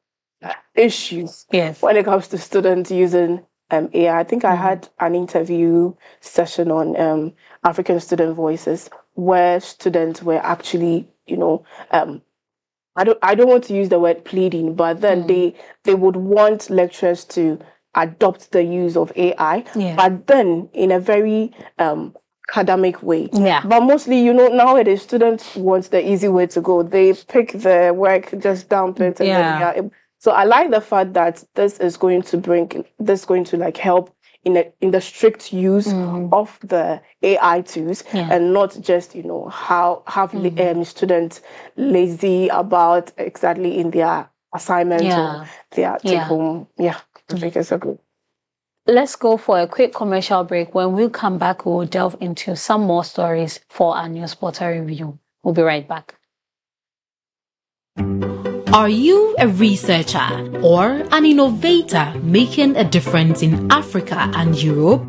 issues when it comes to students using AI. I think I had an interview session on African student voices where students were actually, I don't want to use the word pleading, but then they would want lecturers to adopt the use of AI, but then in a very academic way. But mostly, nowadays students want the easy way to go. They pick the work, just dump it, and then, so I like the fact that this is going to like help in the strict use of the AI tools, and not just have students lazy about exactly in their assignments or their take home. I think it's a good. Let's go for a quick commercial break. When we come back, we'll delve into some more stories for our News Portal review. We'll be right back. Are you a researcher or an innovator making a difference in Africa and Europe?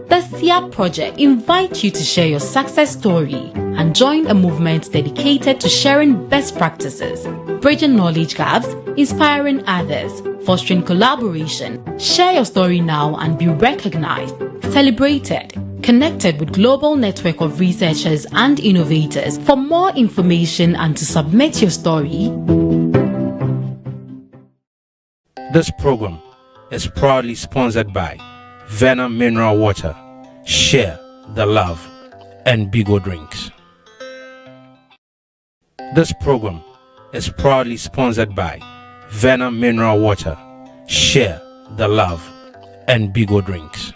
The SIA Project invites you to share your success story and join a movement dedicated to sharing best practices, bridging knowledge gaps, inspiring others, fostering collaboration. Share your story now and be recognized, celebrated, connected with global network of researchers and innovators. For more information and to submit your story, this program is proudly sponsored by Vena Mineral Water, Share the Love, and Bigo Drinks. This program is proudly sponsored by Vena Mineral Water, Share the Love, and Bigo Drinks.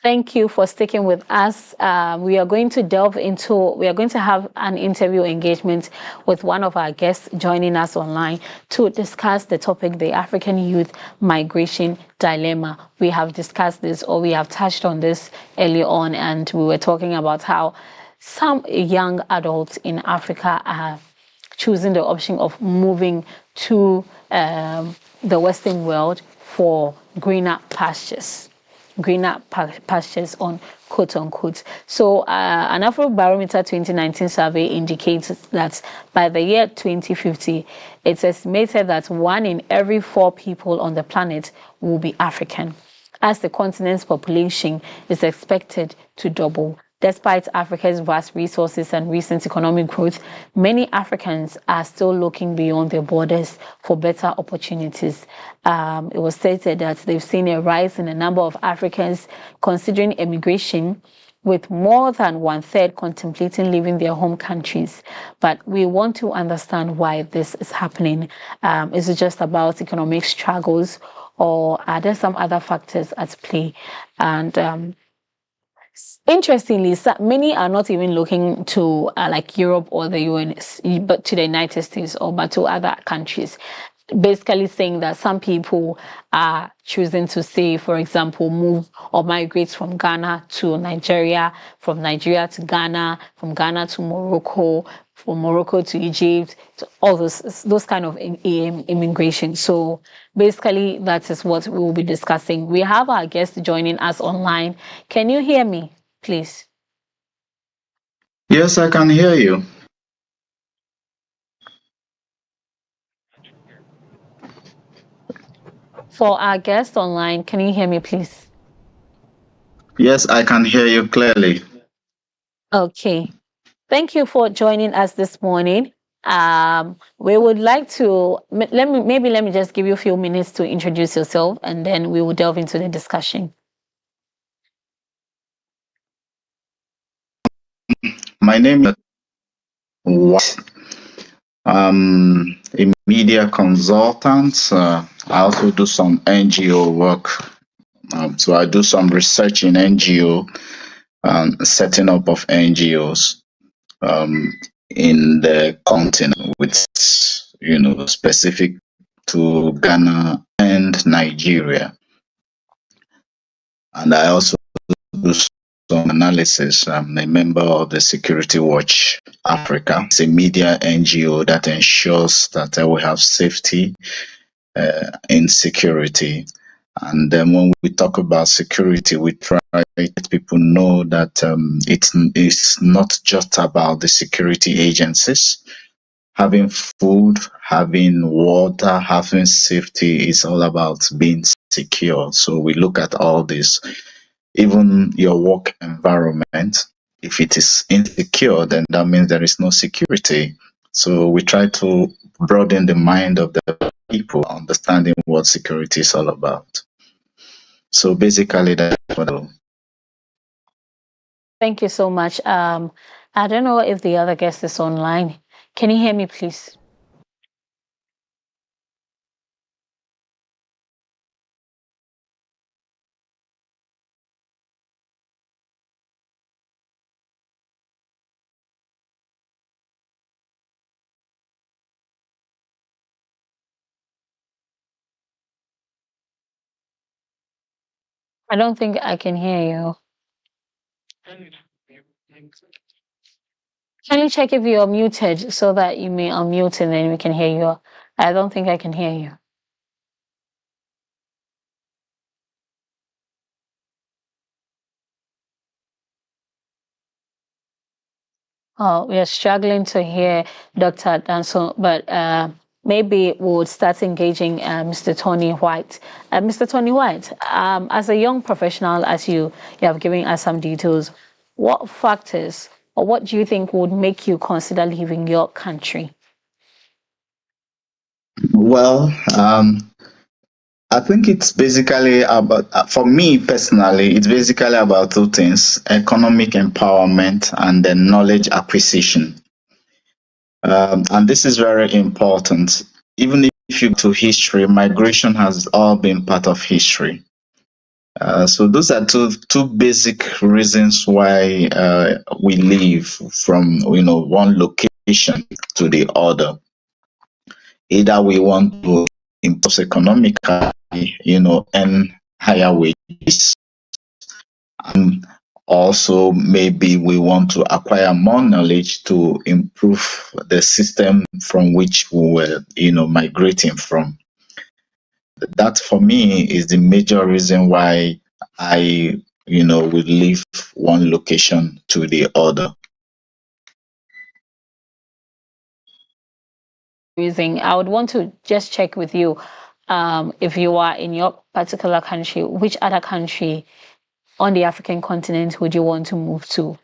Thank you for sticking with us. We are going to have an interview engagement with one of our guests joining us online to discuss the topic, the African youth migration dilemma. We have discussed this, or we have touched on this early on, and we were talking about how some young adults in Africa are choosing the option of moving to the Western world for greener pastures on quote unquote. So an Afrobarometer 2019 survey indicates that by the year 2050, it's estimated that 1 in every 4 people on the planet will be African, as the continent's population is expected to double Despite Africa's vast resources and recent economic growth, many Africans are still looking beyond their borders for better opportunities. It was stated that they've seen a rise in the number of Africans considering emigration, with more than 1/3 contemplating leaving their home countries. But we want to understand why this is happening. Is it just about economic struggles, or are there some other factors at play? And interestingly, many are not even looking to like Europe or the US, but to the United States but to other countries. Basically saying that some people are choosing to say, for example, move or migrate from Ghana to Nigeria, from Nigeria to Ghana, from Ghana to Morocco, from Morocco to Egypt, to all those kind of immigration. So basically, that is what we will be discussing. We have our guest joining us online. Can you hear me, please? Yes, I can hear you. For our guest online, can you hear me, please? Yes, I can hear you clearly. Okay. Thank you for joining us this morning. We would like to let me just give you a few minutes to introduce yourself, and then we will delve into the discussion. My name is What. A media consultant. I also do some NGO work. So I do some research in NGO, setting up of NGOs in the continent, with specific to Ghana and Nigeria. And I also do some analysis. I'm a member of the Security Watch Africa. It's a media NGO that ensures that we have safety in security. And then when we talk about security, we try to let people know that it's not just about the security agencies. Having food, having water, having safety is all about being secure. So we look at all this. Even your work environment, if it is insecure, then that means there is no security. So we try to broaden the mind of the people, understanding what security is all about. So basically, that's what I do. Thank you so much. I don't know if the other guest is online. Can you hear me, please? I don't think I can hear you. Can you check if you're muted so that you may unmute and then we can hear you? I don't think I can hear you. Oh, we are struggling to hear Dr. Danso, but maybe we'll start engaging Mr. Tony White. Mr. Tony White, as a young professional, as you have given us some details, what factors or what do you think would make you consider leaving your country? Well, I think it's basically about, for me personally, it's basically about two things: economic empowerment and then knowledge acquisition. And this is very important. Even if you go to history, migration has all been part of history. So those are two basic reasons why we leave from one location to the other. Either we want to improve economically, earn higher wages, and also maybe we want to acquire more knowledge to improve the system from which we were, migrating from. That for me is the major reason why I, will leave one location to the other. I would want to just check with you if you are in your particular country, which other country on the African continent would you want to move to?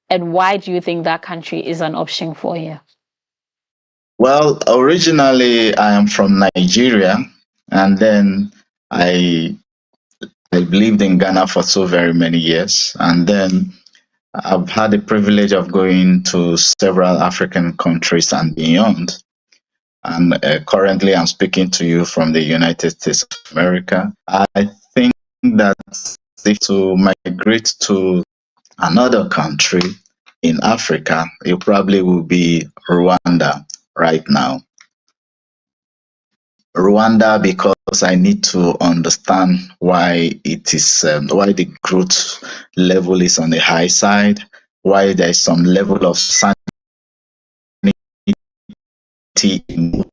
And why do you think that country is an option for you? Well, originally I am from Nigeria, and then I I lived in Ghana for so very many years, and then I've had the privilege of going to several African countries and beyond. And currently, I'm speaking to you from the United States of America. I think that if to migrate to another country in Africa, it probably will be Rwanda right now. Rwanda, because I need to understand why it is, why the growth level is on the high side, why there is some level of sanity in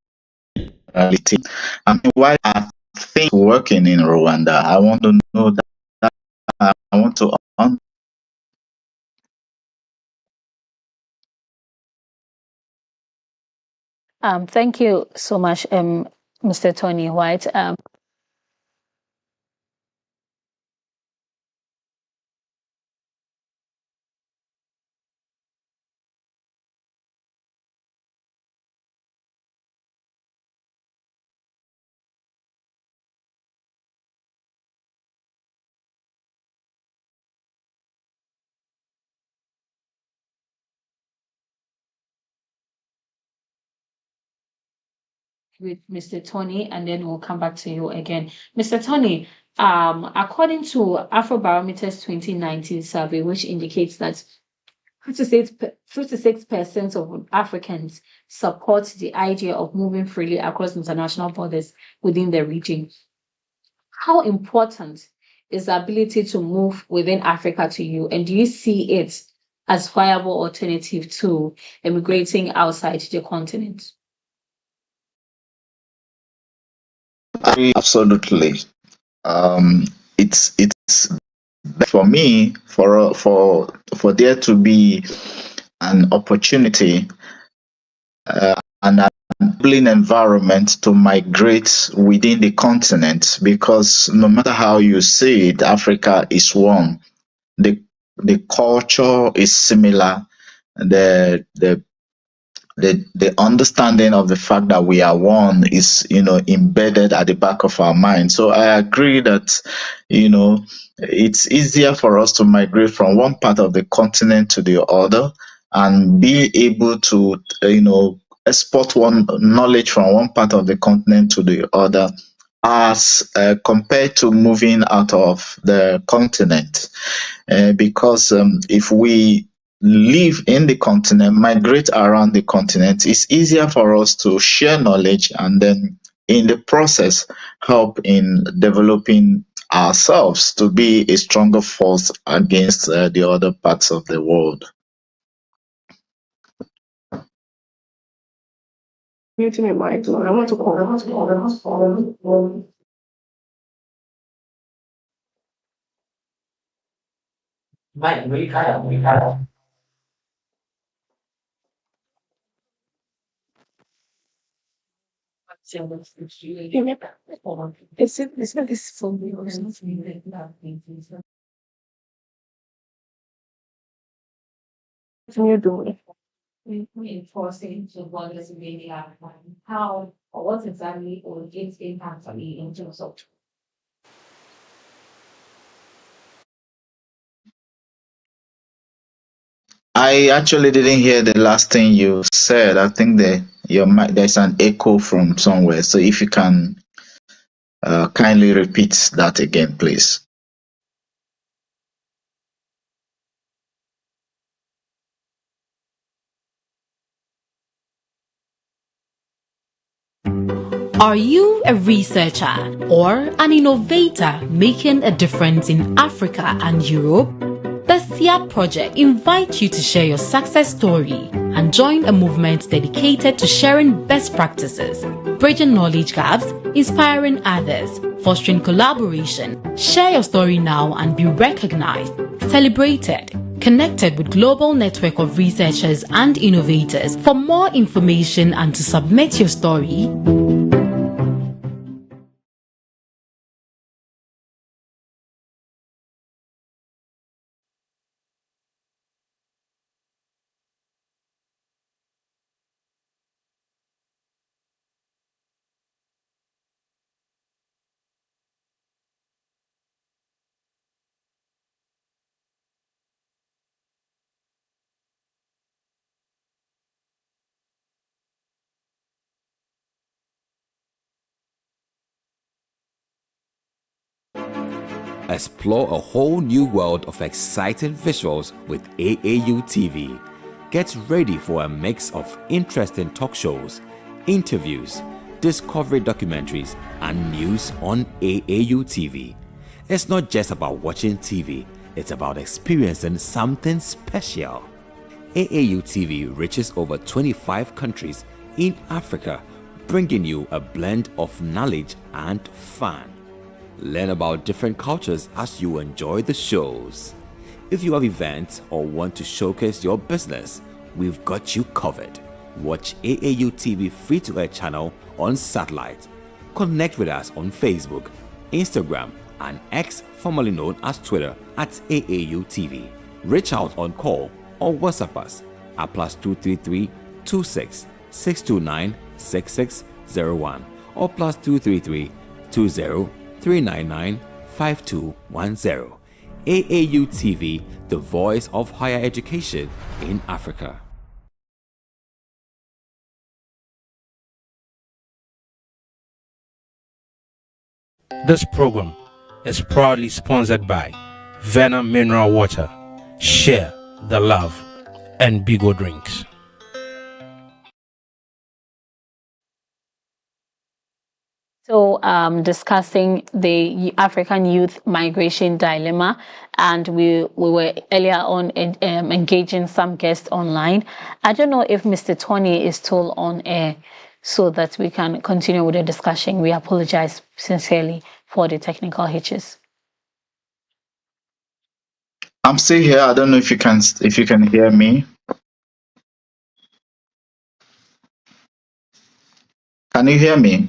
reality, and why are things working in Rwanda. I want to know that. I want to Thank you so much, Mr. Tony White. With Mr. Tony, and then we'll come back to you again. Mr. Tony, according to Afrobarometer's 2019 survey, which indicates that 56% of Africans support the idea of moving freely across international borders within the region. How important is the ability to move within Africa to you? And do you see it as viable alternative to emigrating outside the continent? absolutely. It's for me for there to be an opportunity and an enabling environment to migrate within the continent, because no matter how you see it, Africa is one. The culture is similar. The understanding of the fact that we are one is, embedded at the back of our mind. So I agree that, it's easier for us to migrate from one part of the continent to the other and be able to, export one knowledge from one part of the continent to the other, as compared to moving out of the continent. Because if we live in the continent, migrate around the continent, it's easier for us to share knowledge and then in the process help in developing ourselves to be a stronger force against the other parts of the world. Muting my mic. I want to call. Is it this for me or something? Can you do it? Enforcing to borders really are how or what exactly will its impact be in terms of. I actually didn't hear the last thing you said. I think there's an echo from somewhere. So if you can kindly repeat that again, please. Are you a researcher or an innovator making a difference in Africa and Europe? The SIA project invites you to share your success story and join a movement dedicated to sharing best practices, bridging knowledge gaps, inspiring others, fostering collaboration. Share your story now and be recognized, celebrated, connected with global network of researchers and innovators. For more information and to submit your story, Explore a whole new world of exciting visuals with AAU TV. Get ready for a mix of interesting talk shows, interviews, discovery documentaries, and news on AAU TV. It's not just about watching TV, it's about experiencing something special. AAU TV reaches over 25 countries in Africa, bringing you a blend of knowledge and fun. Learn about different cultures as you enjoy the shows. If you have events or want to showcase your business, we've got you covered. Watch AAU TV free-to-air channel on satellite. Connect with us on Facebook, Instagram, and X, formerly known as Twitter, at AAU TV. Reach out on call or WhatsApp us at +233 26 629 6601 or +233 20 399 5210. AAU TV, the voice of higher education in Africa. This program is proudly sponsored by Vena Mineral Water, Share the Love, and Bigo Drinks. So, discussing the African youth migration dilemma, and we were earlier on engaging some guests online. I don't know if Mr. Tony is still on air so that we can continue with the discussion. We apologize sincerely for the technical hitches. I'm still here. I don't know if you can hear me. Can you hear me?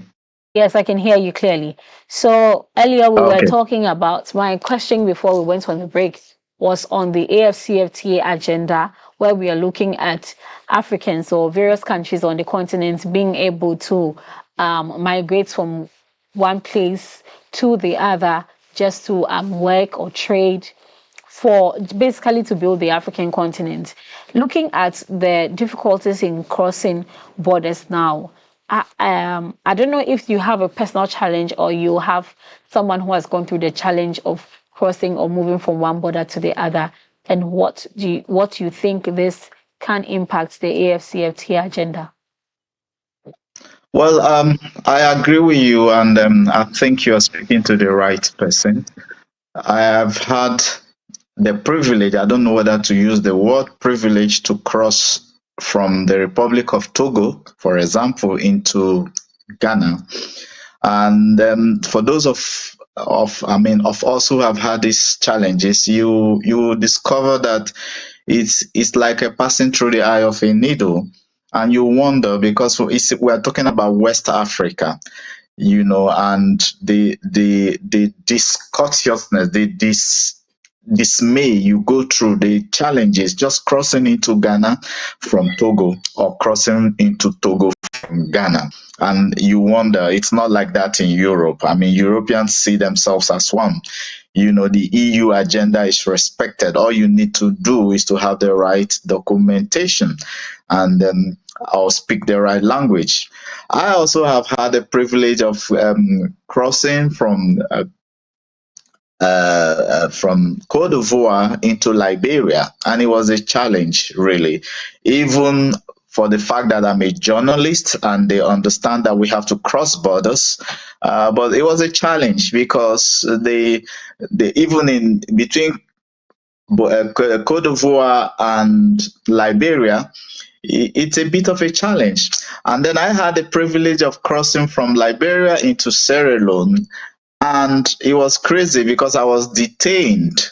Yes, I can hear you clearly. So earlier we were Okay. talking about, my question before we went on the break was on the AFCFTA agenda, where we are looking at Africans or various countries on the continent being able to migrate from one place to the other just to work or trade, for basically to build the African continent. Looking at the difficulties in crossing borders now, I don't know if you have a personal challenge or you have someone who has gone through the challenge of crossing or moving from one border to the other, and what do you think this can impact the AFCFTA agenda? Well, I agree with you, and I think you are speaking to the right person. I have had the privilege, I don't know whether to use the word privilege, to cross from the Republic of Togo, for example, into Ghana. And for those of us who have had these challenges, you discover that it's like a passing through the eye of a needle, and you wonder, because we're talking about West Africa, and the discourteousness, the dismay you go through, the challenges just crossing into Ghana from Togo, or crossing into Togo from Ghana. And you wonder, it's not like that in Europe. Europeans see themselves as one. The EU agenda is respected. All you need to do is to have the right documentation, and I'll speak the right language. I also have had the privilege of crossing from Cote d'Ivoire into Liberia, and it was a challenge, really, even for the fact that I'm a journalist and they understand that we have to cross borders. But it was a challenge because they even in between Cote d'Ivoire and Liberia, it's a bit of a challenge. And then I had the privilege of crossing from Liberia into Sierra Leone, and it was crazy because I was detained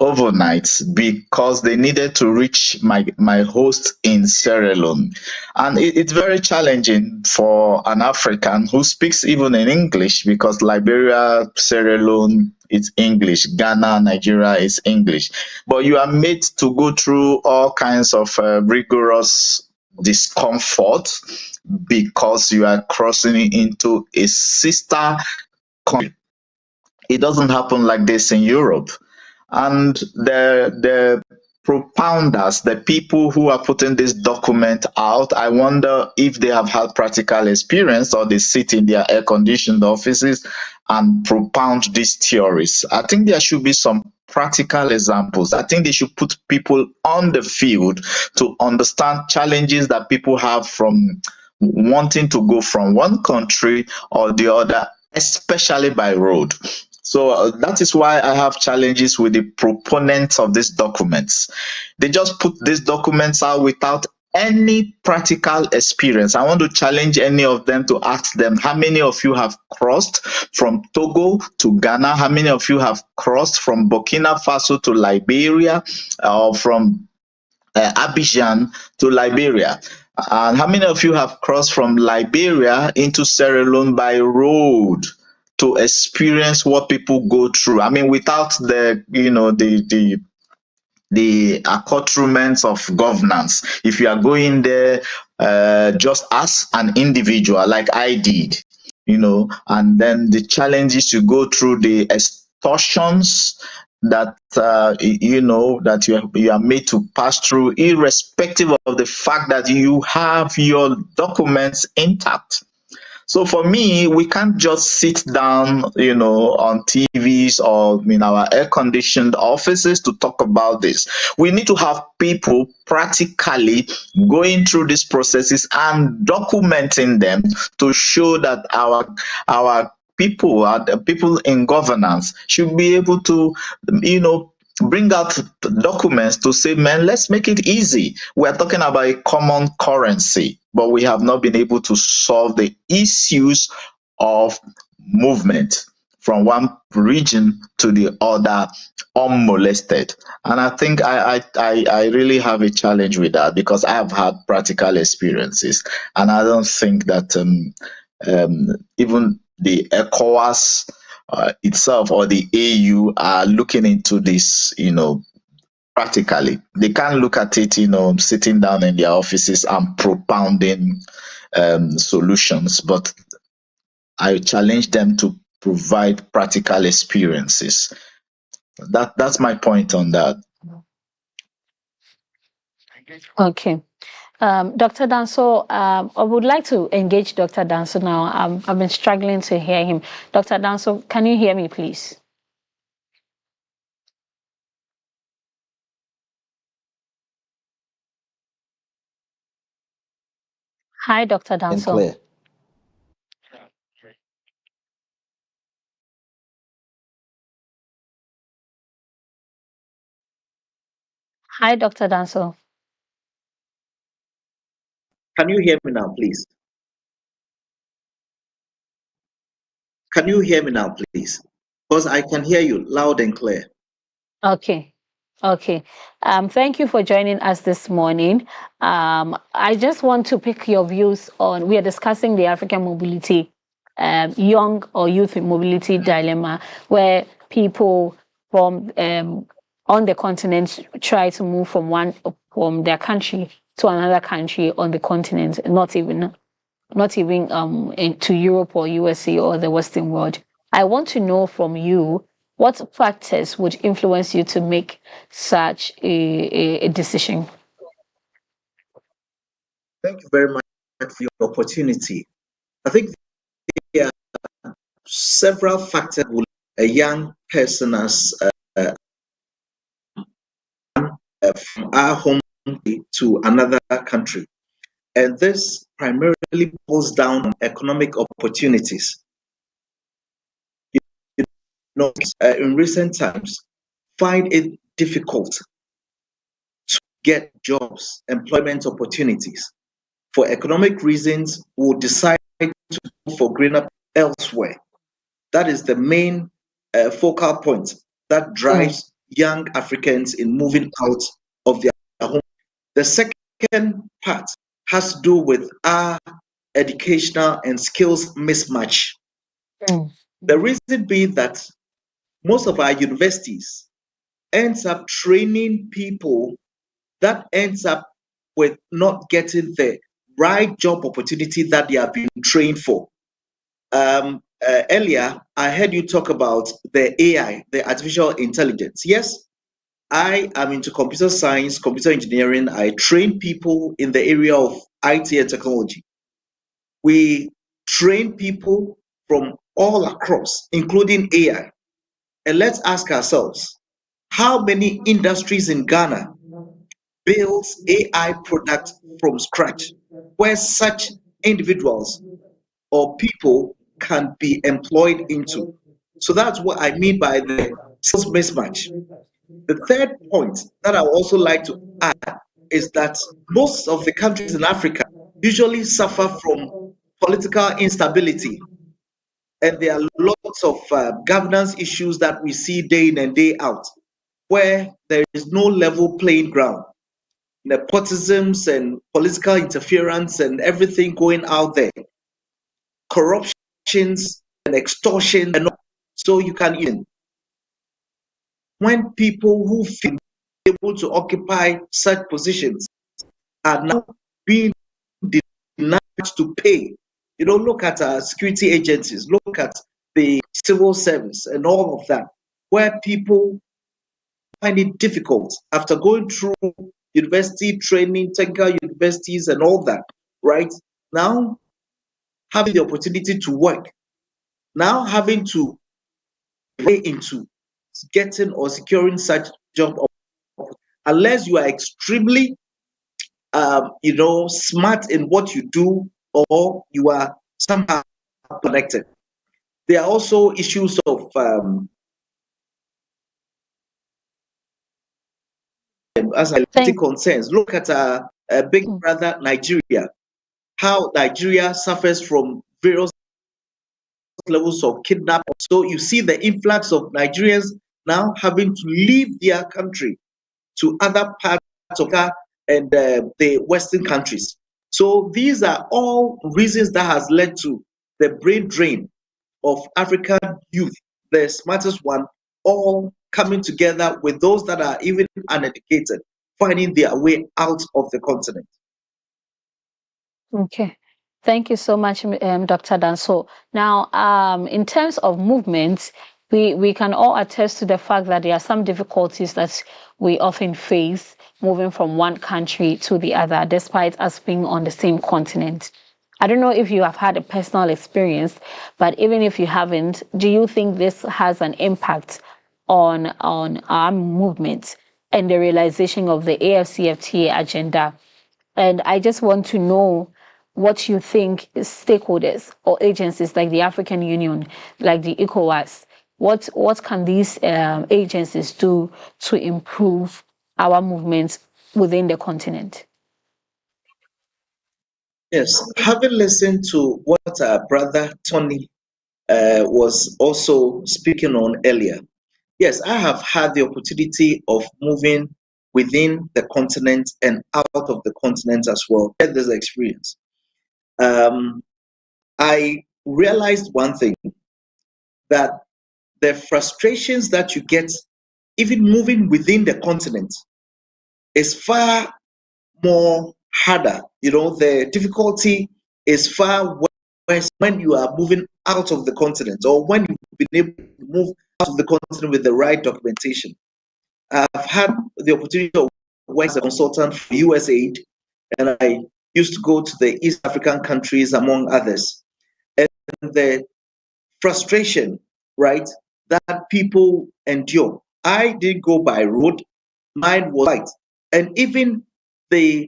overnight because they needed to reach my host in Sierra Leone. And it's very challenging for an African who speaks even in English, because Liberia, Sierra Leone, it's English. Ghana, Nigeria is English. But you are made to go through all kinds of rigorous discomfort because you are crossing into a sister country. It doesn't happen like this in Europe. And the propounders, the people who are putting this document out, I wonder if they have had practical experience, or they sit in their air-conditioned offices and propound these theories. I think there should be some practical examples. I think they should put people on the field to understand challenges that people have from wanting to go from one country or the other, especially by road. So that is why I have challenges with the proponents of these documents. They just put these documents out without any practical experience. I want to challenge any of them to ask them, how many of you have crossed from Togo to Ghana? How many of you have crossed from Burkina Faso to Liberia, or from Abidjan to Liberia? And how many of you have crossed from Liberia into Sierra Leone by road to experience what people go through? I mean, without the, the accoutrements of governance. If you are going there just as an individual, like I did, and then the challenges you go through, the extortions that that you are made to pass through, irrespective of the fact that you have your documents intact. So for me, we can't just sit down, on TVs or in our air-conditioned offices to talk about this. We need to have people practically going through these processes and documenting them to show that our people, the people in governance, should be able to, bring out documents to say, man, let's make it easy. We're talking about a common currency, but we have not been able to solve the issues of movement from one region to the other unmolested. And I think I really have a challenge with that, because I have had practical experiences, and I don't think that even the ECOWAS itself or the AU are looking into this, practically. They can't look at it, sitting down in their offices and propounding solutions, but I challenge them to provide practical experiences. That's my point on that. Okay. Dr. Danso, I would like to engage Dr. Danso now. I've been struggling to hear him. Dr. Danso, can you hear me, please? Hi, Dr. Danso. Hi, Dr. Danso. Can you hear me now, please? Can you hear me now, please? Because I can hear you loud and clear. Okay. Okay. Thank you for joining us this morning. I just want to pick your views on, we are discussing the African mobility, young or youth mobility dilemma, where people from on the continent try to move from their country to another country on the continent, not even into Europe or USA or the Western world. I want to know from you, what factors would influence you to make such a decision? Thank you very much for your opportunity. I think there are several factors will a young person as from our home to another country. And this primarily boils down on economic opportunities. In recent times, find it difficult to get jobs, employment opportunities. For economic reasons, will decide to go for greener elsewhere. That is the main focal point that drives young Africans in moving out of their home. The second part has to do with our educational and skills mismatch. The reason being that most of our universities ends up training people that ends up with not getting the right job opportunity that they have been trained for. Earlier, I heard you talk about the AI, the artificial intelligence. Yes, I am into computer science, computer engineering. I train people in the area of IT and technology. We train people from all across, including AI. And let's ask ourselves, how many industries in Ghana builds AI products from scratch, where such individuals or people can be employed into? So that's what I mean by the skills mismatch. The third point that I would also like to add is that most of the countries in Africa usually suffer from political instability, and there are lots of governance issues that we see day in and day out, where there is no level playing ground. Nepotisms and political interference and everything going out there, corruptions and extortion, and all. So you can even, when people who feel able to occupy such positions are now being denied to pay. Look at our security agencies, look at the civil service and all of that, where people find it difficult after going through university training, technical universities, and all that, right? Now, having the opportunity to work, now having to pay into getting or securing such job, unless you are extremely smart in what you do or you are somehow connected. There are also issues of as I concerns. Look at our big brother Nigeria, how Nigeria suffers from various levels of kidnapping. So you see the influx of Nigerians now having to leave their country to other parts of that and the Western countries. So these are all reasons that has led to the brain drain of African youth, the smartest one, all coming together with those that are even uneducated, finding their way out of the continent. Okay. Thank you so much, Dr. Danso. Now, in terms of movement, we can all attest to the fact that there are some difficulties that we often face moving from one country to the other, despite us being on the same continent. I don't know if you have had a personal experience, but even if you haven't, do you think this has an impact on our movement and the realization of the AFCFTA agenda? And I just want to know what you think stakeholders or agencies like the African Union, like the ECOWAS, what can these agencies do to improve our movements within the continent? Yes, having listened to what our brother Tony was also speaking on earlier, yes, I have had the opportunity of moving within the continent and out of the continent as well. I had this experience. I realized one thing, that the frustrations that you get even moving within the continent is far more harder. The difficulty is far worse when you are moving out of the continent or when you've been able to move out of the continent with the right documentation. I've had the opportunity to work as a consultant for USAID, and I used to go to the East African countries, among others. And the frustration, right, that people endure. I didn't go by road, mine was light. And even the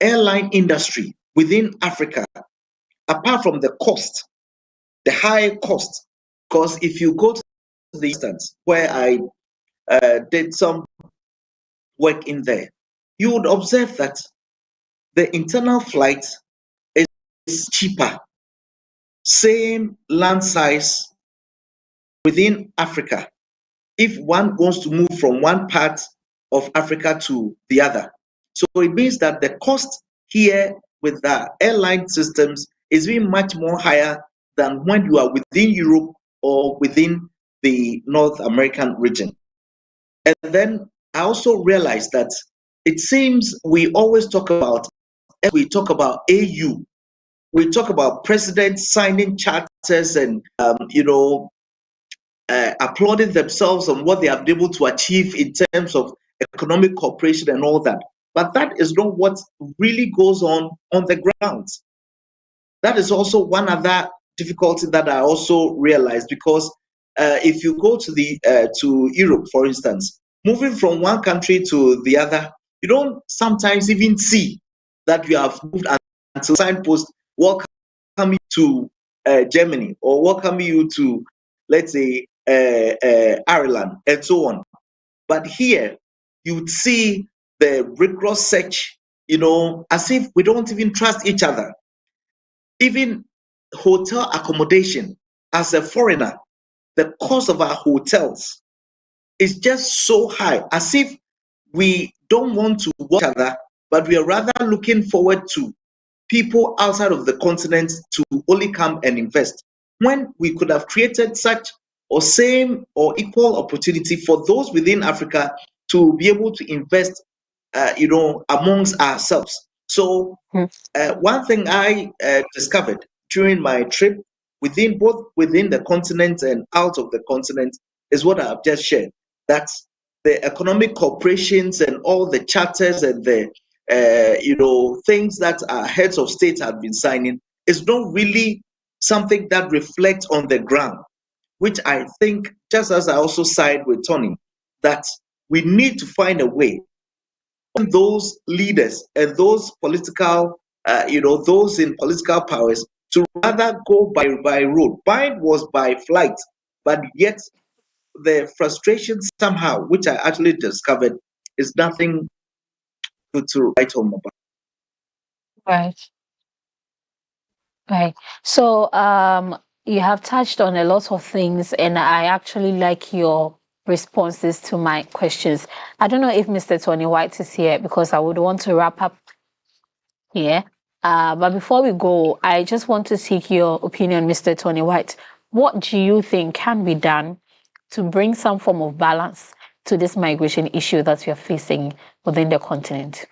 airline industry within Africa, apart from the cost, the high cost, because if you go to the instance where I did some work in there, you would observe that the internal flight is cheaper, same land size within Africa, if one wants to move from one part of Africa to the other. So it means that the cost here with the airline systems is being much more higher than when you are within Europe or within the North American region. And then I also realized that it seems we always talk about, as we talk about AU, we talk about presidents signing charters and applauding themselves on what they have been able to achieve in terms of economic cooperation and all that. But that is not what really goes on the ground. That is also one other difficulty that I also realized, because if you go to Europe, for instance, moving from one country to the other, you don't sometimes even see that you have moved until signpost welcome you to Germany, or welcome you to, let's say, Ireland, and so on. But here, you would see the rigorous search, as if we don't even trust each other. Even hotel accommodation, as a foreigner, the cost of our hotels is just so high, as if we don't want to work each other, but we are rather looking forward to people outside of the continent to only come and invest, when we could have created such or same or equal opportunity for those within Africa to be able to invest, amongst ourselves. So one thing I discovered during my trip, both within the continent and out of the continent, is what I've just shared. That the economic corporations and all the charters and the things that our heads of state have been signing is not really something that reflects on the ground. Which I think, just as I also side with Tony, that we need to find a way, those leaders and those political, those in political powers, to rather go by road. Mine was by flight, but yet the frustration somehow, which I actually discovered, is nothing good to write home about. Right. Right. So you have touched on a lot of things, and I actually like your responses to my questions. I don't know if Mr. Tony White is here, because I would want to wrap up here. But before we go, I just want to seek your opinion, Mr. Tony White. What do you think can be done to bring some form of balance to this migration issue that we are facing within the continent?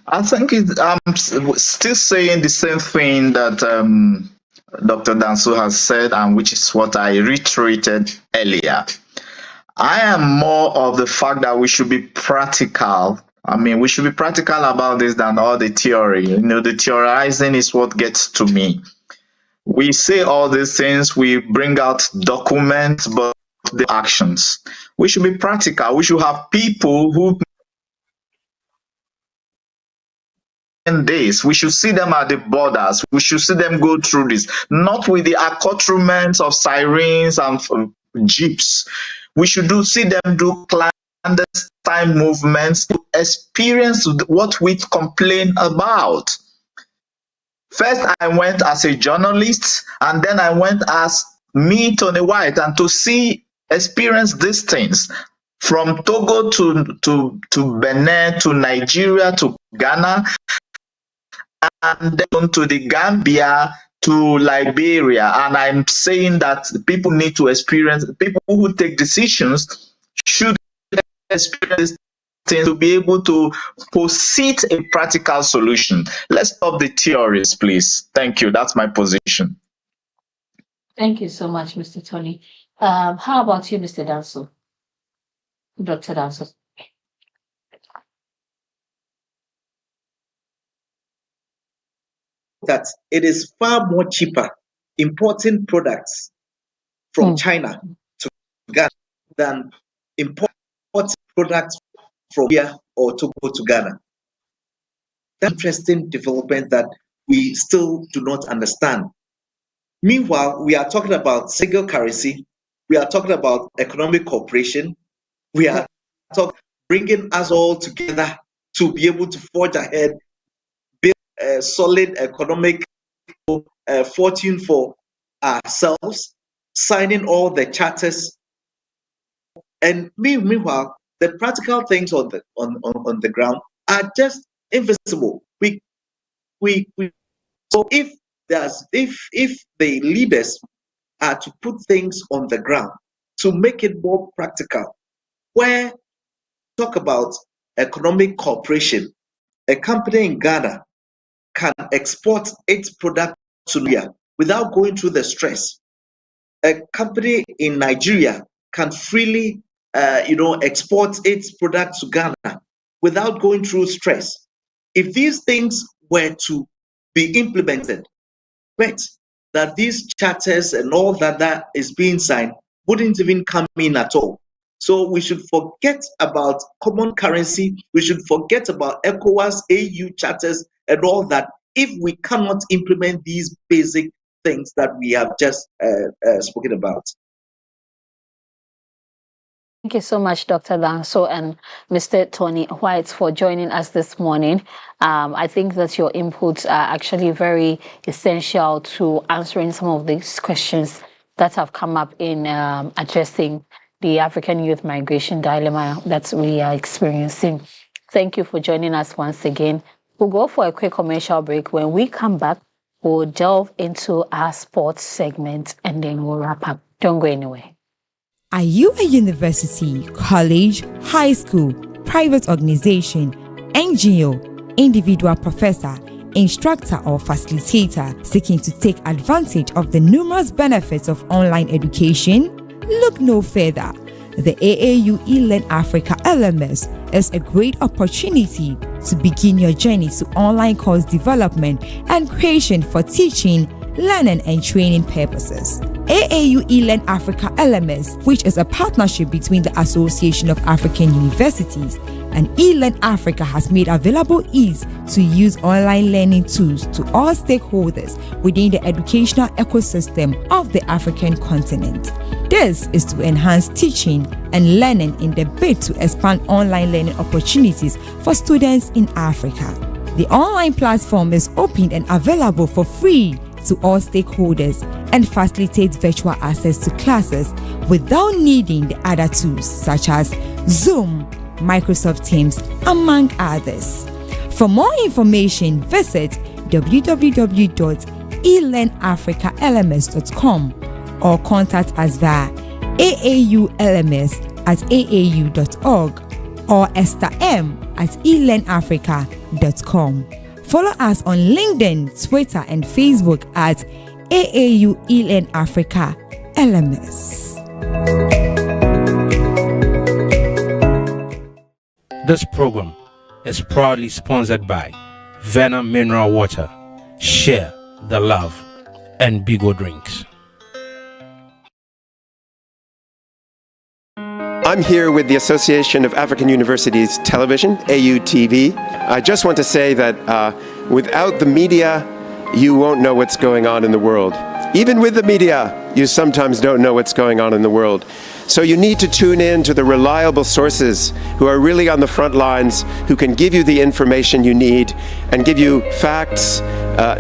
I think I'm still saying the same thing that Dr. Danso has said, and which is what I reiterated earlier. I am more of the fact that we should be practical. I mean, we should be practical about this than all the theory. The theorizing is what gets to me. We say all these things, we bring out documents, but the actions. We should be practical. We should have people who days. We should see them at the borders. We should see them go through this, not with the accoutrements of sirens and jeeps. We should see them do clandestine movements to experience what we complain about. First, I went as a journalist, and then I went as me, Tony White, and to experience these things from Togo to Benin to Nigeria to Ghana, and then to the Gambia to Liberia. And I'm saying that people need to experience, people who take decisions should experience things to be able to posit a practical solution. Let's stop the theories, please. Thank you. That's my position. Thank you so much, Mr. Tony. How about you, Mr. Danso? Dr. Danso? That it is far more cheaper importing products from China to Ghana than importing products from here or Togo to Ghana. That's an interesting development that we still do not understand. Meanwhile, we are talking about single currency, we are talking about economic cooperation, we are bringing us all together to be able to forge ahead, build a solid economic fortune for ourselves, signing all the charters. And meanwhile, the practical things on the ground are just invisible. So if the leaders are to put things on the ground to make it more practical, where talk about economic cooperation, a company in Ghana can export its product to Nigeria without going through the stress. A company in Nigeria can freely, export its product to Ghana without going through stress. If these things were to be implemented, bet that these charters and all that is being signed wouldn't even come in at all. So we should forget about common currency. We should forget about ECOWAS, AU charters, and all that if we cannot implement these basic things that we have just spoken about. Thank you so much, Dr. Danso and Mr. Tony White, for joining us this morning. I think that your inputs are actually very essential to answering some of these questions that have come up in addressing the African youth migration dilemma that we are experiencing. Thank you for joining us once again. We'll go for a quick commercial break. When we come back, we'll delve into our sports segment and then we'll wrap up. Don't go anywhere. Are you a university, college, high school, private organization, NGO, individual professor, instructor, or facilitator seeking to take advantage of the numerous benefits of online education? Look no further. The AAU eLearn Africa LMS is a great opportunity to begin your journey to online course development and creation for teaching, learning, and training purposes. AAU eLearn Africa LMS, which is a partnership between the Association of African Universities and eLearn Africa, has made available ease to use online learning tools to all stakeholders within the educational ecosystem of the African continent. This is to enhance teaching and learning in the bid to expand online learning opportunities for students in Africa. The online platform is open and available for free to all stakeholders and facilitates virtual access to classes without needing the other tools such as Zoom, Microsoft Teams, among others. For more information, visit www.elearnafricalms.com or contact us via aaulms@aau.org or estherm@elearnafrica.com. Follow us on LinkedIn, Twitter, and Facebook at AAU eLearn Africa LMS. This program is proudly sponsored by Vena Mineral Water, Share the Love, and Bigo Drinks. I'm here with the Association of African Universities Television, AUTV. I just want to say that without the media, you won't know what's going on in the world. Even with the media, you sometimes don't know what's going on in the world. So you need to tune in to the reliable sources who are really on the front lines, who can give you the information you need and give you facts,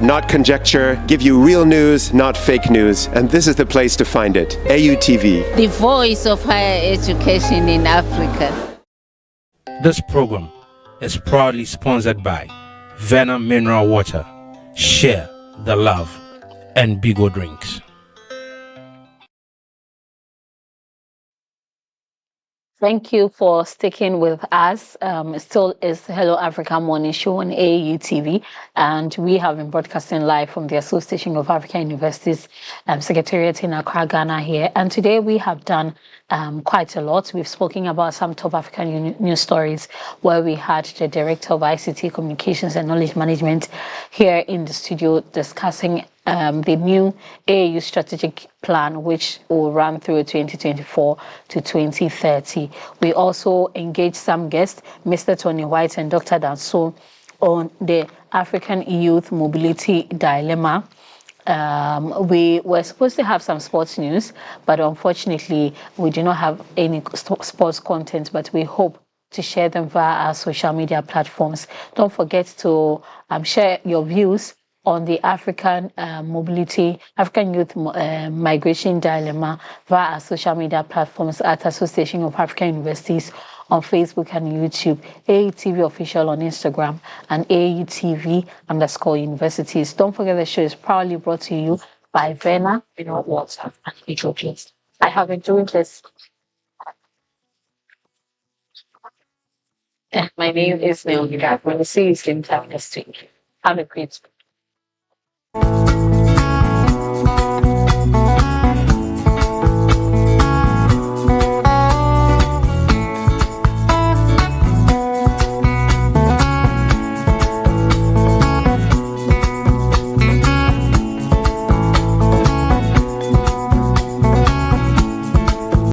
not conjecture, give you real news, not fake news. And this is the place to find it, AUTV. The voice of higher education in Africa. This program is proudly sponsored by Vena Mineral Water, Share the Love, and Bigo Drinks. Thank you for sticking with us. Still is Hello Africa Morning Show on AAU TV, and we have been broadcasting live from the Association of African Universities Secretariat in Accra, Ghana here. And today we have done quite a lot. We've spoken about some top African news stories where we had the Director of ICT Communications and Knowledge Management here in the studio discussing the new AAU strategic plan, which will run through 2024 to 2030. We also engaged some guests, Mr. Tony White and Dr. Danso, on the African youth mobility dilemma. We were supposed to have some sports news, but unfortunately, we do not have any sports content, but we hope to share them via our social media platforms. Don't forget to share your views on the African youth migration dilemma via our social media platforms at Association of African Universities on Facebook and YouTube, AUTV Official on Instagram, and AUTV_universities. Don't forget the show is proudly brought to you by Vena, WhatsApp, and Ethiopia. I have been doing this. My name is Naomi Gab. We'll see you same time next week. Have a great week.